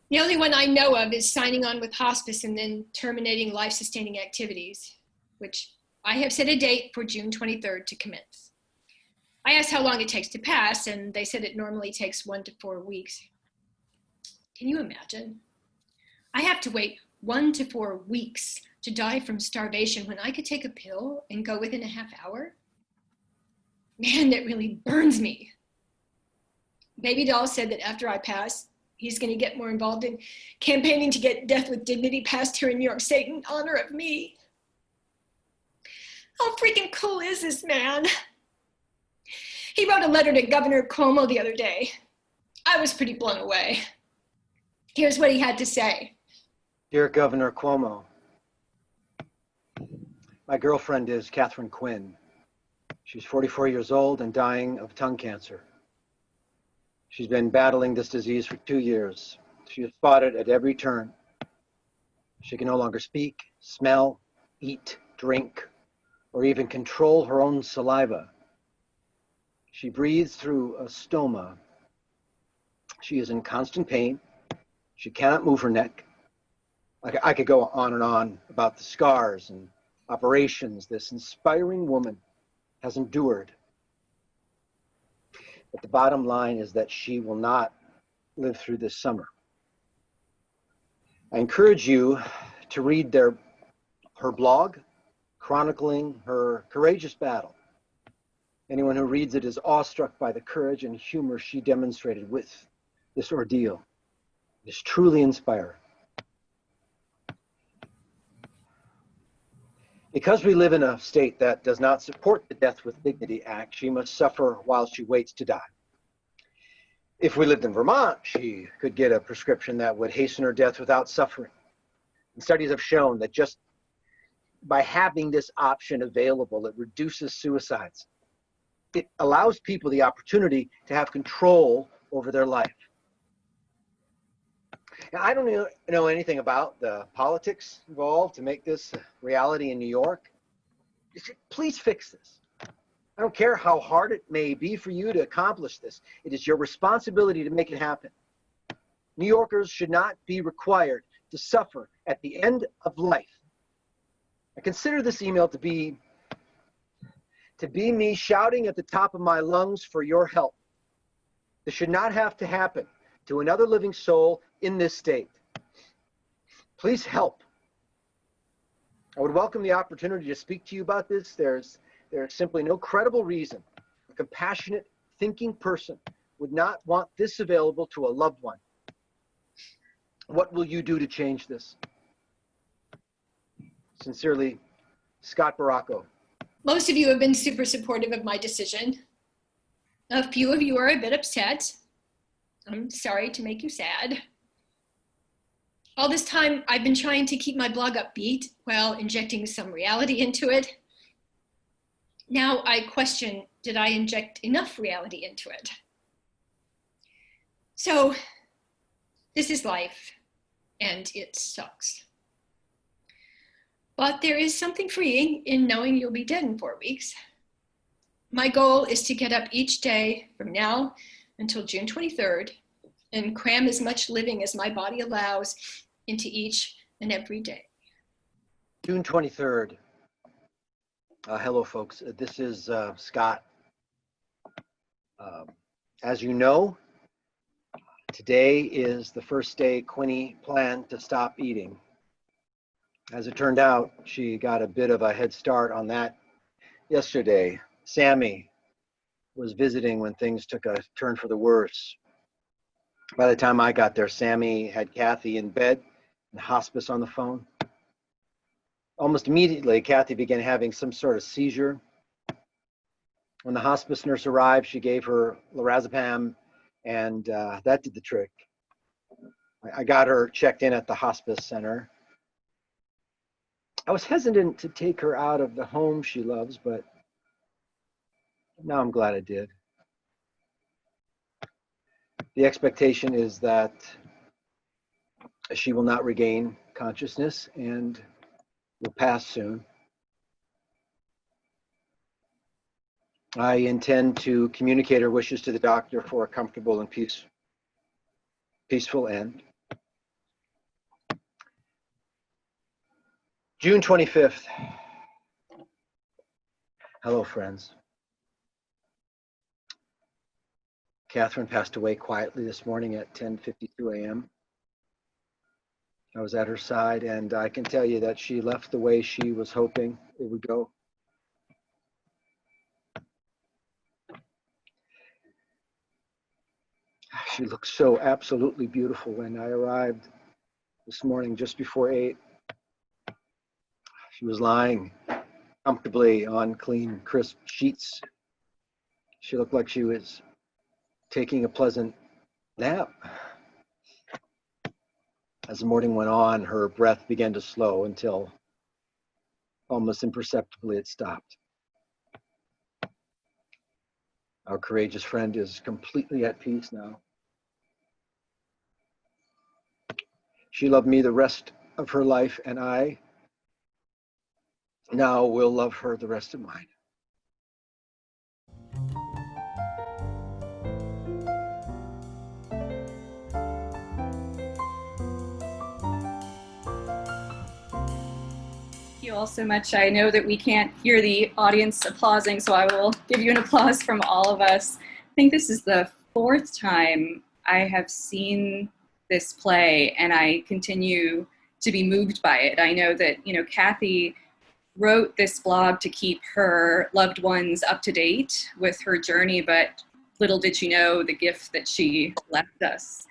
The only one I know of is signing on with hospice and then terminating life-sustaining activities, which I have set a date for June 23rd to commence. I asked how long it takes to pass, and they said it normally takes 1 to 4 weeks. Can you imagine? I have to wait 1 to 4 weeks to die from starvation when I could take a pill and go within a half hour? Man, that really burns me. Baby Doll said that after I pass, he's going to get more involved in campaigning to get death with dignity passed here in New York State in honor of me. How freaking cool is this man? He wrote a letter to Governor Cuomo the other day. I was pretty blown away. Here's what he had to say. Dear Governor Cuomo, my girlfriend is Cathy Quinn. She's 44 years old and dying of tongue cancer. She's been battling this disease for 2 years. She has fought it at every turn. She can no longer speak, smell, eat, drink, or even control her own saliva. She breathes through a stoma. She is in constant pain. She cannot move her neck. I could go on and on about the scars and operations this inspiring woman has endured. But the bottom line is that she will not live through this summer. I encourage you to read her blog chronicling her courageous battle. Anyone who reads it is awestruck by the courage and humor she demonstrated with this ordeal. It is truly inspiring. Because we live in a state that does not support the Death with Dignity Act, she must suffer while she waits to die. If we lived in Vermont, she could get a prescription that would hasten her death without suffering. And studies have shown that just by having this option available, it reduces suicides. It allows people the opportunity to have control over their life. Now, I don't know anything about the politics involved to make this a reality in New York. Please fix this. I don't care how hard it may be for you to accomplish this. It is your responsibility to make it happen. New Yorkers should not be required to suffer at the end of life. I consider this email to be me shouting at the top of my lungs for your help. This should not have to happen to another living soul in this state. Please help. I would welcome the opportunity to speak to you about this. There's simply no credible reason a compassionate, thinking person would not want this available to a loved one. What will you do to change this? Sincerely, Scott Baracco. Most of you have been super supportive of my decision. A few of you are a bit upset. I'm sorry to make you sad. All this time, I've been trying to keep my blog upbeat while injecting some reality into it. Now I question, did I inject enough reality into it? So, this is life, and it sucks. But there is something freeing in knowing you'll be dead in 4 weeks. My goal is to get up each day from now until June 23rd and cram as much living as my body allows into each and every day. June 23rd. Hello, folks. This is Scott. As you know, today is the first day Quinny planned to stop eating. As it turned out, she got a bit of a head start on that yesterday. Sammy was visiting when things took a turn for the worse. By the time I got there, Sammy had Cathy in bed and hospice on the phone. Almost immediately, Cathy began having some sort of seizure. When the hospice nurse arrived, she gave her lorazepam, and that did the trick. I got her checked in at the hospice center. I was hesitant to take her out of the home she loves, but now I'm glad I did. The expectation is that she will not regain consciousness and will pass soon. I intend to communicate her wishes to the doctor for a comfortable and peaceful end. June 25th. Hello, friends. Catherine passed away quietly this morning at 10:52 a.m. I was at her side, and I can tell you that she left the way she was hoping it would go. She looked so absolutely beautiful when I arrived this morning just before 8. She was lying comfortably on clean, crisp sheets. She looked like she was taking a pleasant nap. As the morning went on, her breath began to slow until almost imperceptibly it stopped. Our courageous friend is completely at peace now. She loved me the rest of her life, and I now will love her the rest of mine. Thank you all so much. I know that we can't hear the audience applauding, so I will give you an applause from all of us. I think this is the 4th time I have seen this play, and I continue to be moved by it. I know that, Cathy wrote this blog to keep her loved ones up to date with her journey, but little did she know the gift that she left us.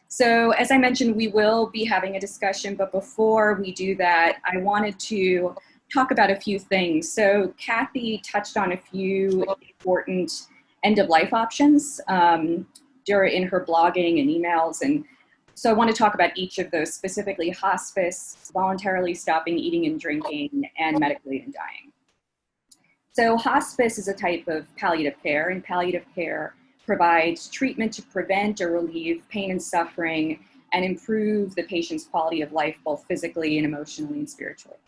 So as I mentioned, we will be having a discussion, but before we do that, I wanted to talk about a few things. So Cathy touched on a few important end-of-life options in her blogging and emails, and so I want to talk about each of those, specifically hospice, voluntarily stopping eating and drinking, and medically and dying. So hospice is a type of palliative care, and palliative care provides treatment to prevent or relieve pain and suffering and improve the patient's quality of life, both physically and emotionally and spiritually.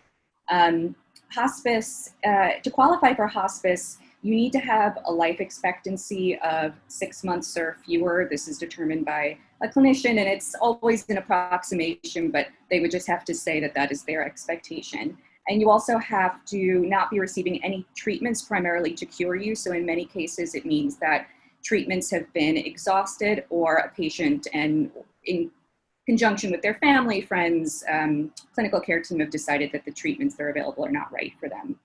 Hospice, to qualify for hospice, you need to have a life expectancy of 6 months or fewer. This is determined by a clinician, and it's always an approximation, but they would just have to say that that is their expectation. And you also have to not be receiving any treatments primarily to cure you. So in many cases, it means that treatments have been exhausted, or a patient, and in conjunction with their family, friends, clinical care team, have decided that the treatments that are available are not right for them.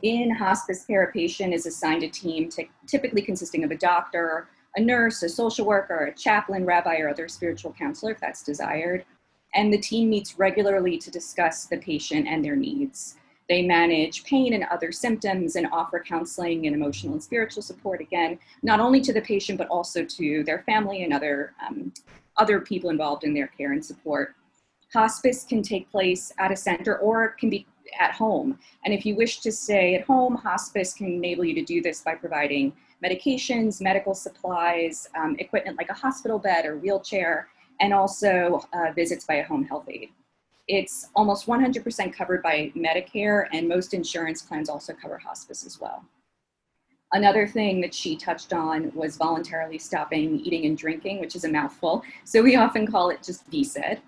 In hospice care, a patient is assigned a team typically consisting of a doctor, a nurse, a social worker, a chaplain, rabbi, or other spiritual counselor if that's desired. And the team meets regularly to discuss the patient and their needs. They manage pain and other symptoms and offer counseling and emotional and spiritual support, again, not only to the patient, but also to their family and other people involved in their care and support. Hospice can take place at a center or can be at home. And if you wish to stay at home, hospice can enable you to do this by providing medications, medical supplies, equipment like a hospital bed or wheelchair, and also visits by a home health aide. It's almost 100% covered by Medicare, and most insurance plans also cover hospice as well. Another thing that she touched on was voluntarily stopping eating and drinking, which is a mouthful. So we often call it just VSED.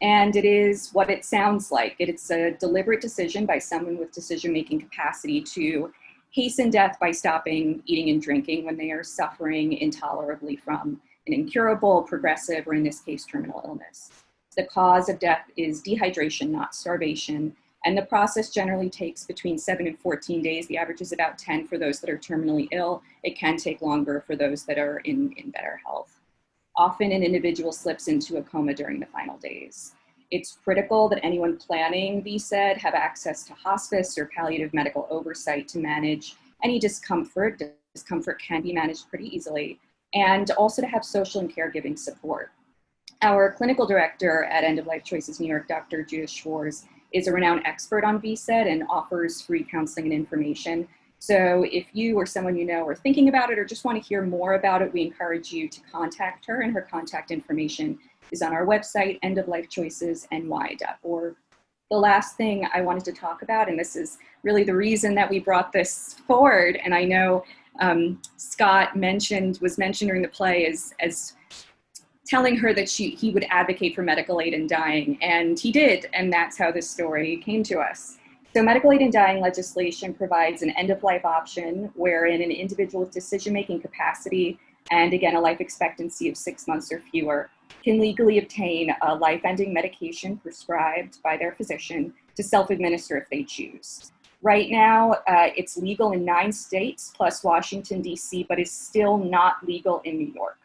And it is what it sounds like. It's a deliberate decision by someone with decision-making capacity to hasten death by stopping eating and drinking when they are suffering intolerably from an incurable, progressive, or in this case, terminal illness. The cause of death is dehydration, not starvation. And the process generally takes between 7 and 14 days. The average is about 10 for those that are terminally ill. It can take longer for those that are in better health. Often an individual slips into a coma during the final days. It's critical that anyone planning VSED have access to hospice or palliative medical oversight to manage any discomfort. Discomfort can be managed pretty easily, and also to have social and caregiving support. Our clinical director at End of Life Choices New York, Dr. Judith Schwarz, is a renowned expert on VSED and offers free counseling and information. So if you or someone you know are thinking about it or just want to hear more about it, we encourage you to contact her, and her contact information is on our website, endoflifechoicesny.org. The last thing I wanted to talk about, and this is really the reason that we brought this forward, and I know Scott was mentioned during the play as telling her that he would advocate for medical aid in dying, and he did, and that's how this story came to us. So medical aid in dying legislation provides an end-of-life option wherein an individual with decision-making capacity and, again, a life expectancy of 6 months or fewer can legally obtain a life-ending medication prescribed by their physician to self-administer if they choose. Right now, it's legal in 9 states plus Washington, D.C., but is still not legal in New York.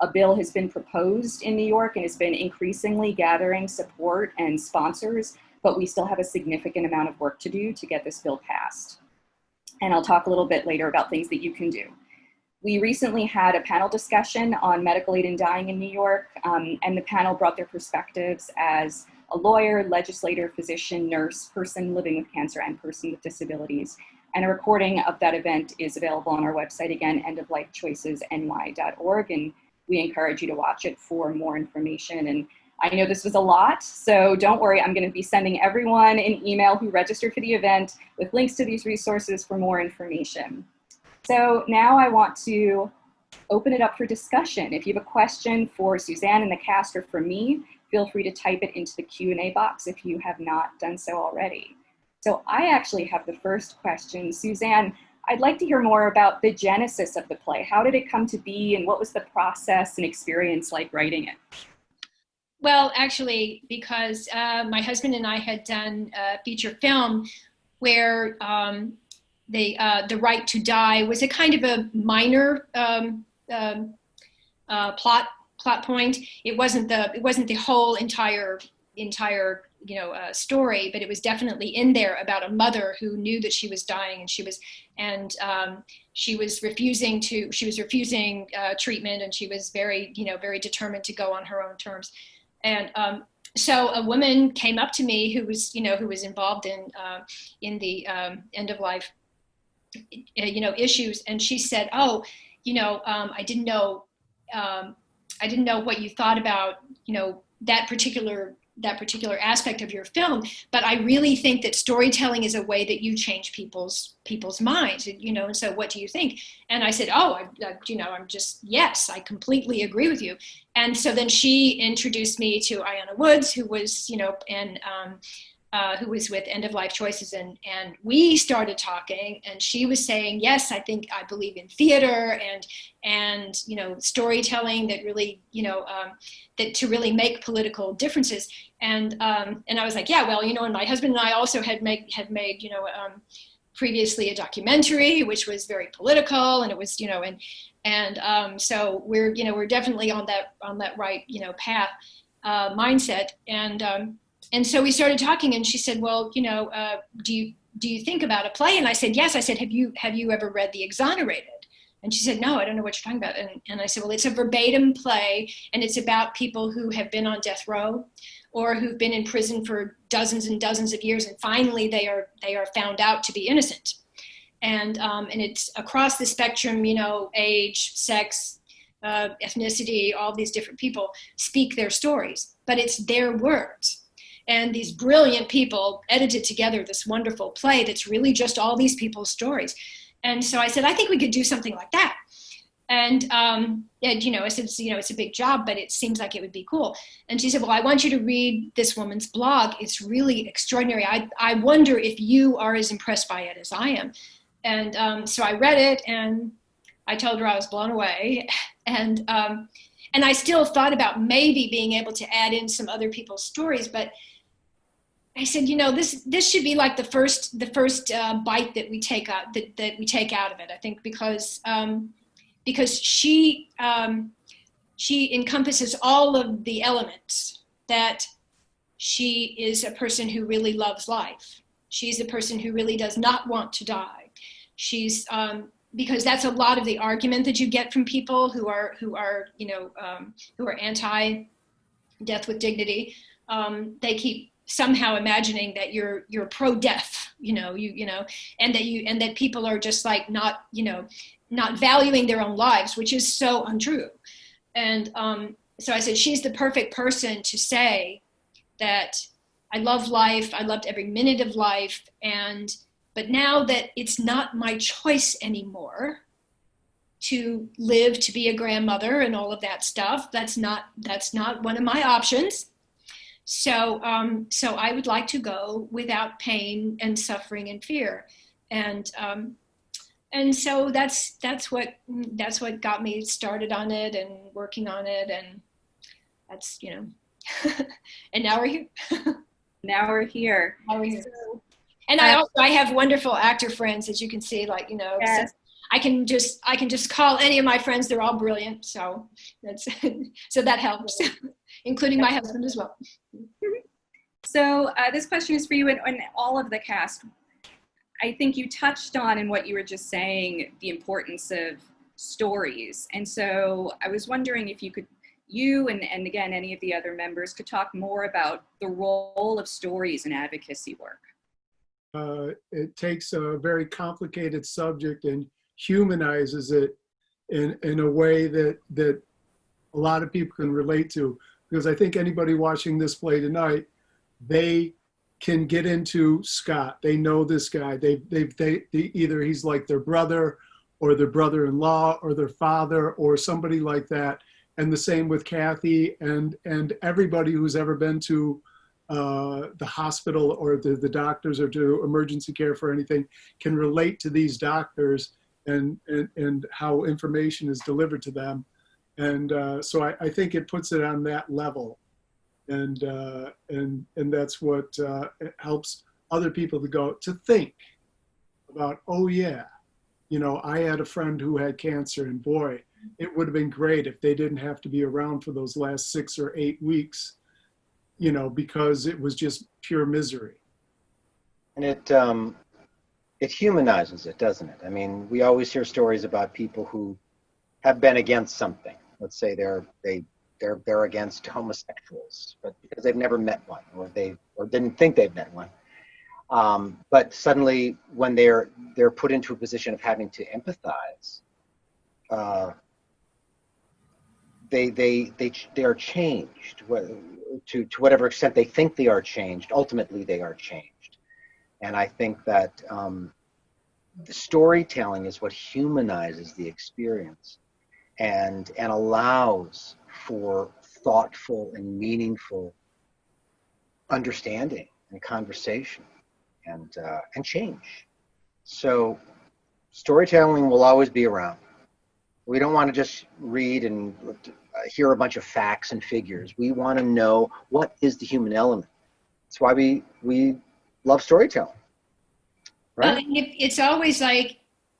A bill has been proposed in New York and has been increasingly gathering support and sponsors, but we still have a significant amount of work to do to get this bill passed. And I'll talk a little bit later about things that you can do. We recently had a panel discussion on medical aid in dying in New York, and the panel brought their perspectives as a lawyer, legislator, physician, nurse, person living with cancer, and person with disabilities. And a recording of that event is available on our website, again, endoflifechoicesny.org, and we encourage you to watch it for more information. And I know this was a lot, so don't worry, I'm going to be sending everyone an email who registered for the event with links to these resources for more information. So now I want to open it up for discussion. If you have a question for Suzanne and the cast or for me, feel free to type it into the Q&A box if you have not done so already. So I actually have the first question. Suzanne, I'd like to hear more about the genesis of the play. How did it come to be, and what was the process and experience like writing it? Well, actually, because my husband and I had done a feature film where the right to die was a kind of a minor plot point. It wasn't the whole entire story, but it was definitely in there about a mother who knew that she was dying, and she was refusing treatment, and she was very determined to go on her own terms. And so a woman came up to me who was involved in the end of life issues, and she said, I didn't know what you thought about that particular aspect of your film, but I really think that storytelling is a way that you change people's minds, and so what do you think? And I said, I'm just, yes, I completely agree with you. And so then she introduced me to Ayanna Woods, who was, who was with End of Life Choices, and we started talking, and she was saying, yes, I believe in theater and storytelling that really, that to really make political differences. And I was like, yeah, well, and my husband and I also had made previously a documentary, which was very political, and it was, so we're definitely on that right, path, mindset. And so we started talking, and she said, well, do do you think about a play? And I said, yes. I said, have you ever read The Exonerated? And she said, no, I don't know what you're talking about. And I said, well, it's a verbatim play, and it's about people who have been on death row or who've been in prison for dozens and dozens of years, and finally they are found out to be innocent. And it's across the spectrum, you know, age, sex, ethnicity, all these different people speak their stories, but it's their words. And these brilliant people edited together this wonderful play that's really just all these people's stories. And so I said, I think we could do something like that. And, you know, I said, you know, it's a big job, but it seems like it would be cool. And she said, well, I want you to read this woman's blog. It's really extraordinary. I wonder if you are as impressed by it as I am. And so I read it, and I told her I was blown away. And I still thought about maybe being able to add in some other people's stories, but I said, you know, this should be like the first bite that we take out that we take out of it. I think because she encompasses all of the elements. That she is a person who really loves life. She's a person who really does not want to die. She's because that's a lot of the argument that you get from people who are anti-death with dignity. They keep somehow imagining that you're pro-death, you know, and that people are just like not valuing their own lives, which is so untrue. And so I said, she's the perfect person to say that I love life. I loved every minute of life. But now that it's not my choice anymore to live, to be a grandmother and all of that stuff, that's not one of my options. So I would like to go without pain and suffering and fear. And so that's what got me started on it and working on it. And that's, you know, and now we're here. Now we're here. So, and I have wonderful actor friends, as you can see, like, you know, yes. So I can just call any of my friends. They're all brilliant. So so that helps, including my husband as well. So this question is for you and all of the cast. I think you touched on, in what you were just saying, the importance of stories. And so I was wondering if you and again, any of the other members could talk more about the role of stories in advocacy work. It takes a very complicated subject and humanizes it in a way that a lot of people can relate to. Because I think anybody watching this play tonight, they can get into Scott. They know this guy. They either he's like their brother or their brother-in-law or their father or somebody like that. And the same with Cathy and everybody who's ever been to the hospital or the doctors or to emergency care for anything can relate to these doctors and how information is delivered to them. And so I think it puts it on that level. And that's what helps other people to think about, oh yeah, you know, I had a friend who had cancer, and boy, it would have been great if they didn't have to be around for those last 6 or 8 weeks, you know, because it was just pure misery. And it humanizes it, doesn't it? I mean, we always hear stories about people who have been against something. Let's say they're against homosexuals, but because they've never met one, or didn't think they've met one. But suddenly, when they're put into a position of having to empathize, they are changed to whatever extent they think they are changed. Ultimately, they are changed, and I think that the storytelling is what humanizes the experience, and allows for thoughtful and meaningful understanding and conversation and change. So storytelling will always be around. We don't want to just read and hear a bunch of facts and figures. We want to know, what is the human element? That's why we love storytelling. Right? Well, it's always like,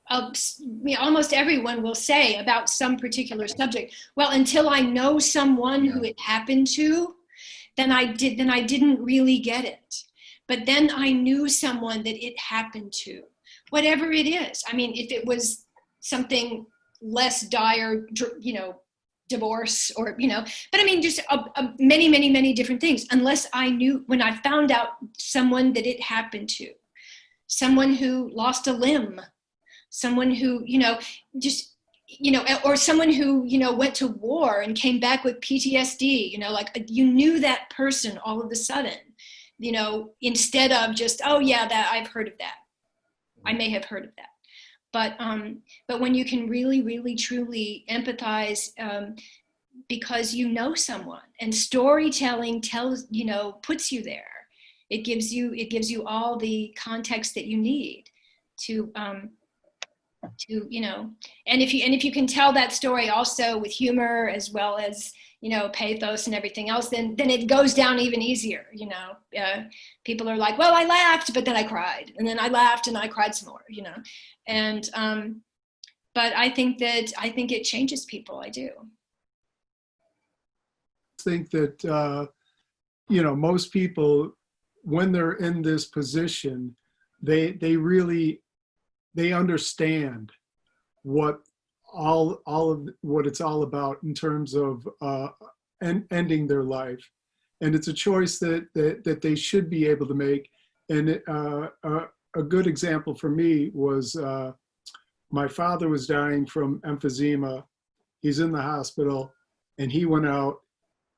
almost everyone will say about some particular subject, well, until I know someone who it happened to, then I didn't really get it. but then I knew someone that it happened to, whatever it is. I mean, if it was something less dire, you know, divorce or, you know, but I mean, just many, many, many different things. Unless I knew, when I found out someone that it happened to, someone who lost a limb, someone who, you know, just, you know, or someone who, you know, went to war and came back with PTSD, you know, like you knew that person all of a sudden, you know, instead of just, oh yeah, that I've heard of that. I may have heard of that. But when you can really, really, truly empathize, because you know someone, and storytelling tells, you know, puts you there. It gives you all the context that you need to, you know, and if you can tell that story also with humor as well as, you know, pathos and everything else, then it goes down even easier. You know, people are like, well, I laughed, but then I cried, and then I laughed and I cried some more. You know, and but I think it changes people. I do think that you know, most people, when they're in this position, they really understand what all of what it's all about in terms of ending their life, and it's a choice that they should be able to make. And a good example for me was my father was dying from emphysema. He's in the hospital, and he went out,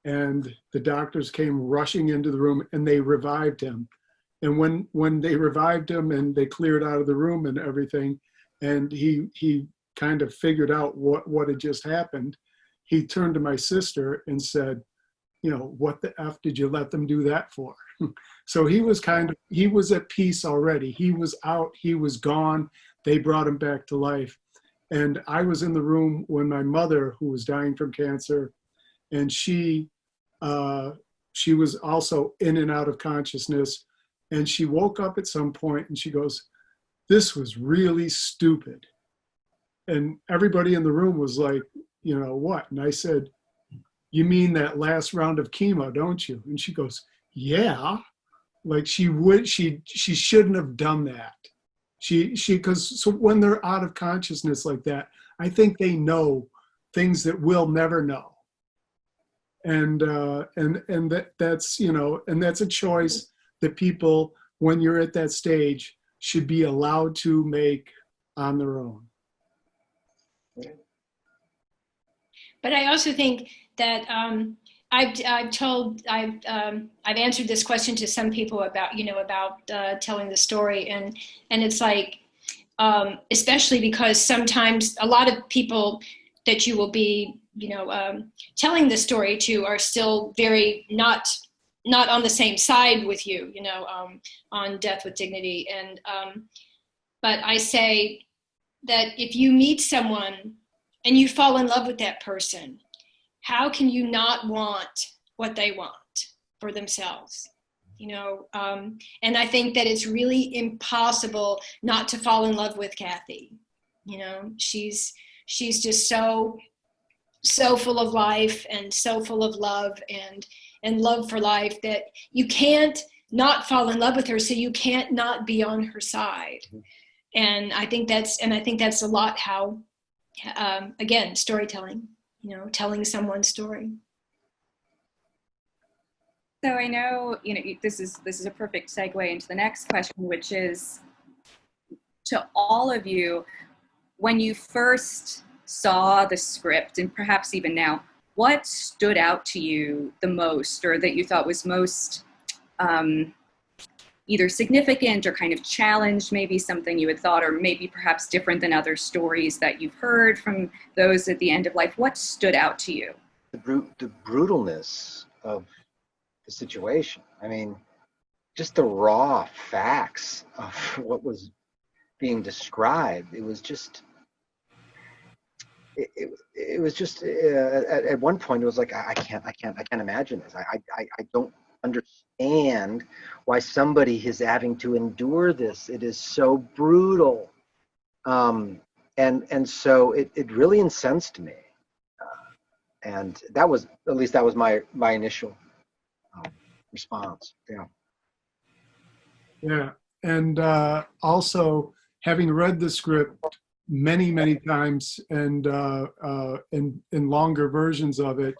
and the doctors came rushing into the room, and they revived him. And when they revived him and they cleared out of the room and everything, and he kind of figured out what had just happened, he turned to my sister and said, you know, what the F did you let them do that for? So he was at peace already. He was out, he was gone. They brought him back to life. And I was in the room when my mother, who was dying from cancer, and she was also in and out of consciousness. And she woke up at some point and she goes, this was really stupid. And everybody in the room was like, you know, what? And I said, you mean that last round of chemo, don't you? And she goes, yeah. Like she shouldn't have done that. Because so when they're out of consciousness like that, I think they know things that we'll never know. And that's, you know, and that's a choice that people, when you're at that stage, should be allowed to make on their own. But I also think that I've answered this question to some people about, you know, about telling the story, and it's like, especially because sometimes a lot of people that you will be, you know, telling the story to are still very not on the same side with you, you know, on Death with Dignity. And but I say that if you meet someone and you fall in love with that person, how can you not want what they want for themselves? You know, and I think that it's really impossible not to fall in love with Cathy. You know, she's just so full of life and so full of love and love for life that you can't not fall in love with her, so you can't not be on her side. And I think that's a lot how, again, storytelling, you know, telling someone's story. So I know, you know, this is a perfect segue into the next question, which is, to all of you, when you first saw the script, and perhaps even now, what stood out to you the most, or that you thought was most either significant or kind of challenged, maybe something you had thought, or maybe perhaps different than other stories that you've heard from those at the end of life? What stood out to you? The brutalness of the situation. I mean, just the raw facts of what was being described. It was just, it was just at one point it was like, I can't imagine this. I don't understand why somebody is having to endure this. It is so brutal, and so it really incensed me, and that was, at least that was my initial response. Yeah. Yeah. And also, having read the script many, many times and in longer versions of it,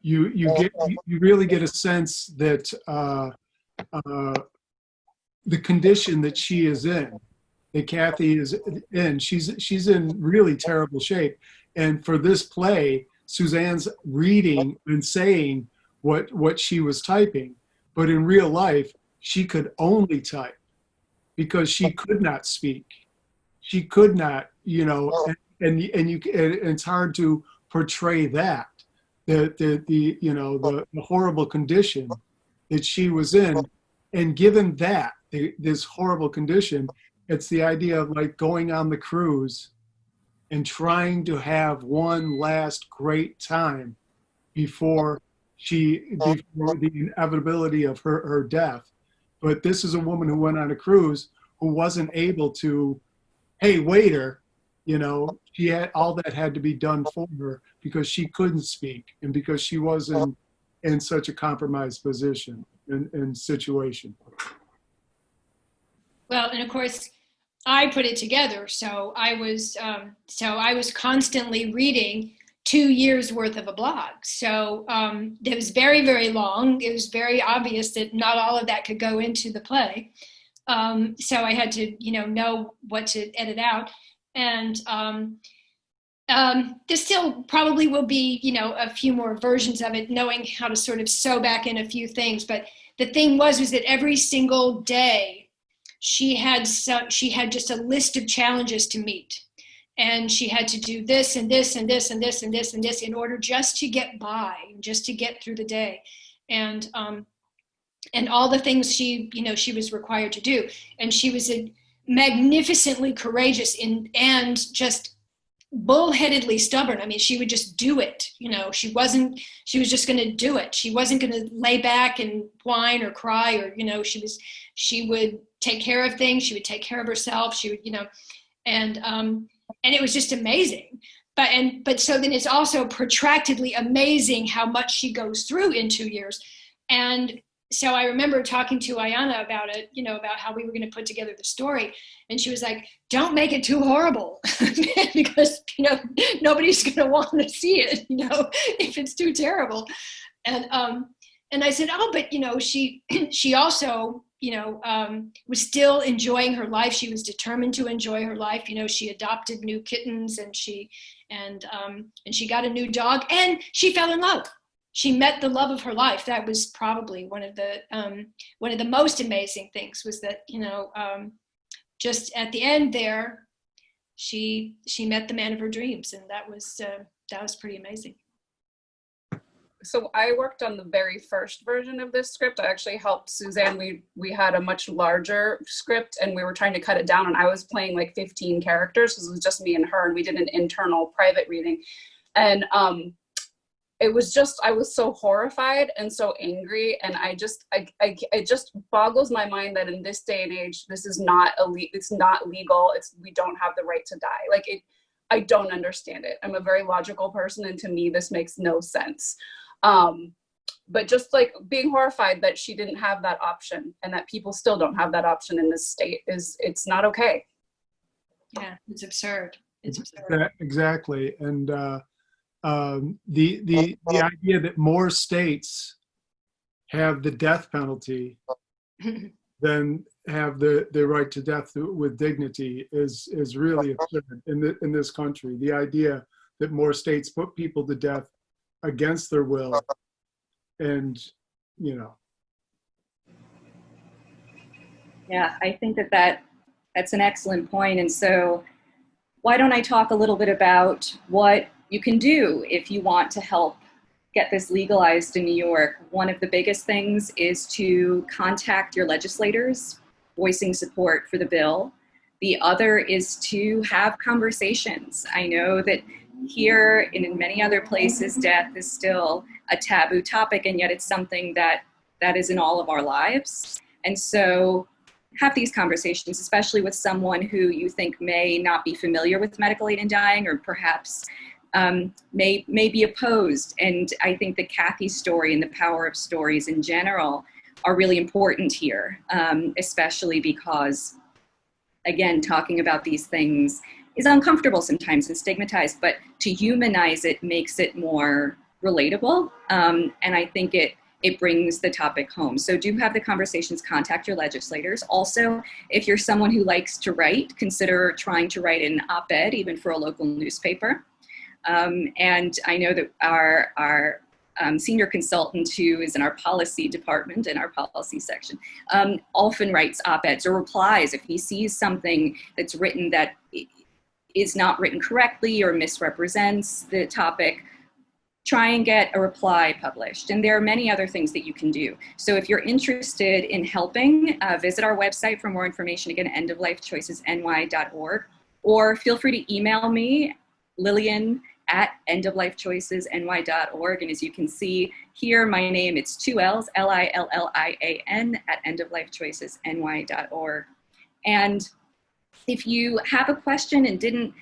you really get a sense that the condition that she is in, that Cathy is in, she's in really terrible shape. And for this play, Suzanne's reading and saying what she was typing, but in real life, she could only type because she could not speak. She could not, and it's hard to portray that the horrible condition that she was in, and given that this horrible condition, it's the idea of like going on the cruise and trying to have one last great time before the inevitability of her death. But this is a woman who went on a cruise who wasn't able to, hey, waiter, she had all that had to be done for her because she couldn't speak and because she was in such a compromised position and situation. Well, and of course, I put it together, so I was constantly reading 2 years worth of a blog. So it was very, very long. It was very obvious that not all of that could go into the play. So I had to, know what to edit out. And there still probably will be, a few more versions of it, knowing how to sort of sew back in a few things. But the thing was that every single day she had just a list of challenges to meet. And she had to do this and this and this and this and this and this in order just to get by, just to get through the day. And all the things she was required to do. And she was magnificently courageous and just bullheadedly stubborn. I mean, she would just do it. She was just going to do it. She wasn't going to lay back and whine or cry or, she would take care of things. She would take care of herself. She would, and it was just amazing. But so then it's also protractedly amazing how much she goes through in 2 years. And so I remember talking to Ayana about it, about how we were going to put together the story. And she was like, don't make it too horrible because, nobody's going to want to see it, if it's too terrible. And I said, oh, but, she also, was still enjoying her life. She was determined to enjoy her life. She adopted new kittens and she got a new dog and she fell in love. She met the love of her life. That was probably one of the most amazing things was that, just at the end there, she met the man of her dreams. And that was pretty amazing. So I worked on the very first version of this script. I actually helped Suzanne. We had a much larger script and we were trying to cut it down, and I was playing like 15 characters because it was just me and her, and we did an internal private reading. And it was just, I was so horrified and so angry, and it just boggles my mind that in this day and age, this is not it's not legal. We don't have the right to die. I don't understand it. I'm a very logical person, and to me, this makes no sense. But just like being horrified that she didn't have that option and that people still don't have that option in this state it's not okay. Yeah, it's absurd. It's absurd. Exactly. And the idea that more states have the death penalty than have the right to death with dignity is really absurd in this country. The idea that more states put people to death against their will, and Yeah, I think that's an excellent point. And so why don't I talk a little bit about what you can do if you want to help get this legalized in New York. One of the biggest things is to contact your legislators, voicing support for the bill. The other is to have conversations. I know that here and in many other places, death is still a taboo topic, and yet it's something that is in all of our lives. And so have these conversations, especially with someone who you think may not be familiar with medical aid in dying, or perhaps may be opposed. And I think that Cathy's story and the power of stories in general are really important here, especially because, again, talking about these things is uncomfortable sometimes and stigmatized, but to humanize it makes it more relatable. And I think it brings the topic home. So do have the conversations, contact your legislators. Also, if you're someone who likes to write, consider trying to write an op-ed, even for a local newspaper. And I know that our senior consultant, who is in our policy department, in our policy section, often writes op-eds or replies if he sees something that's written that is not written correctly or misrepresents the topic. Try and get a reply published. And there are many other things that you can do. So if you're interested in helping, visit our website for more information, again, endoflifechoicesny.org, or feel free to email me, Lillian@endoflifechoicesny.org. And as you can see here, my name, it's 2 L's, Lillian @endoflifechoicesny.org. And if you have a question and didn't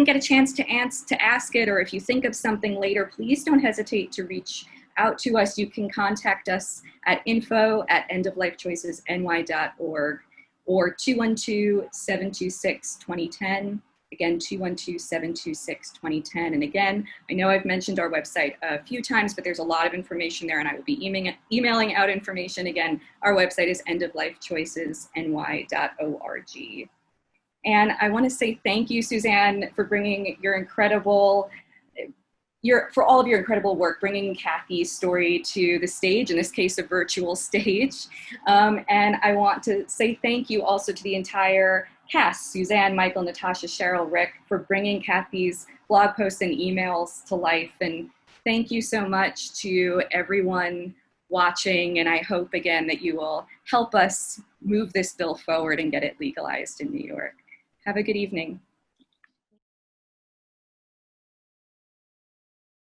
get a chance to ask it, or if you think of something later, please don't hesitate to reach out to us. You can contact us at info@endoflifechoicesny.org or 212-726-2010. Again, 212-726-2010. And again, I know I've mentioned our website a few times, but there's a lot of information there, and I will be emailing out information. Again, our website is endoflifechoicesny.org. And I want to say thank you, Suzanne, for bringing for all of your incredible work, bringing Cathy's story to the stage, in this case, a virtual stage. And I want to say thank you also to the entire cast, Suzanne, Michael, Natasha, Cheryl, Rick, for bringing Cathy's blog posts and emails to life. And thank you so much to everyone watching. And I hope, again, that you will help us move this bill forward and get it legalized in New York. Have a good evening.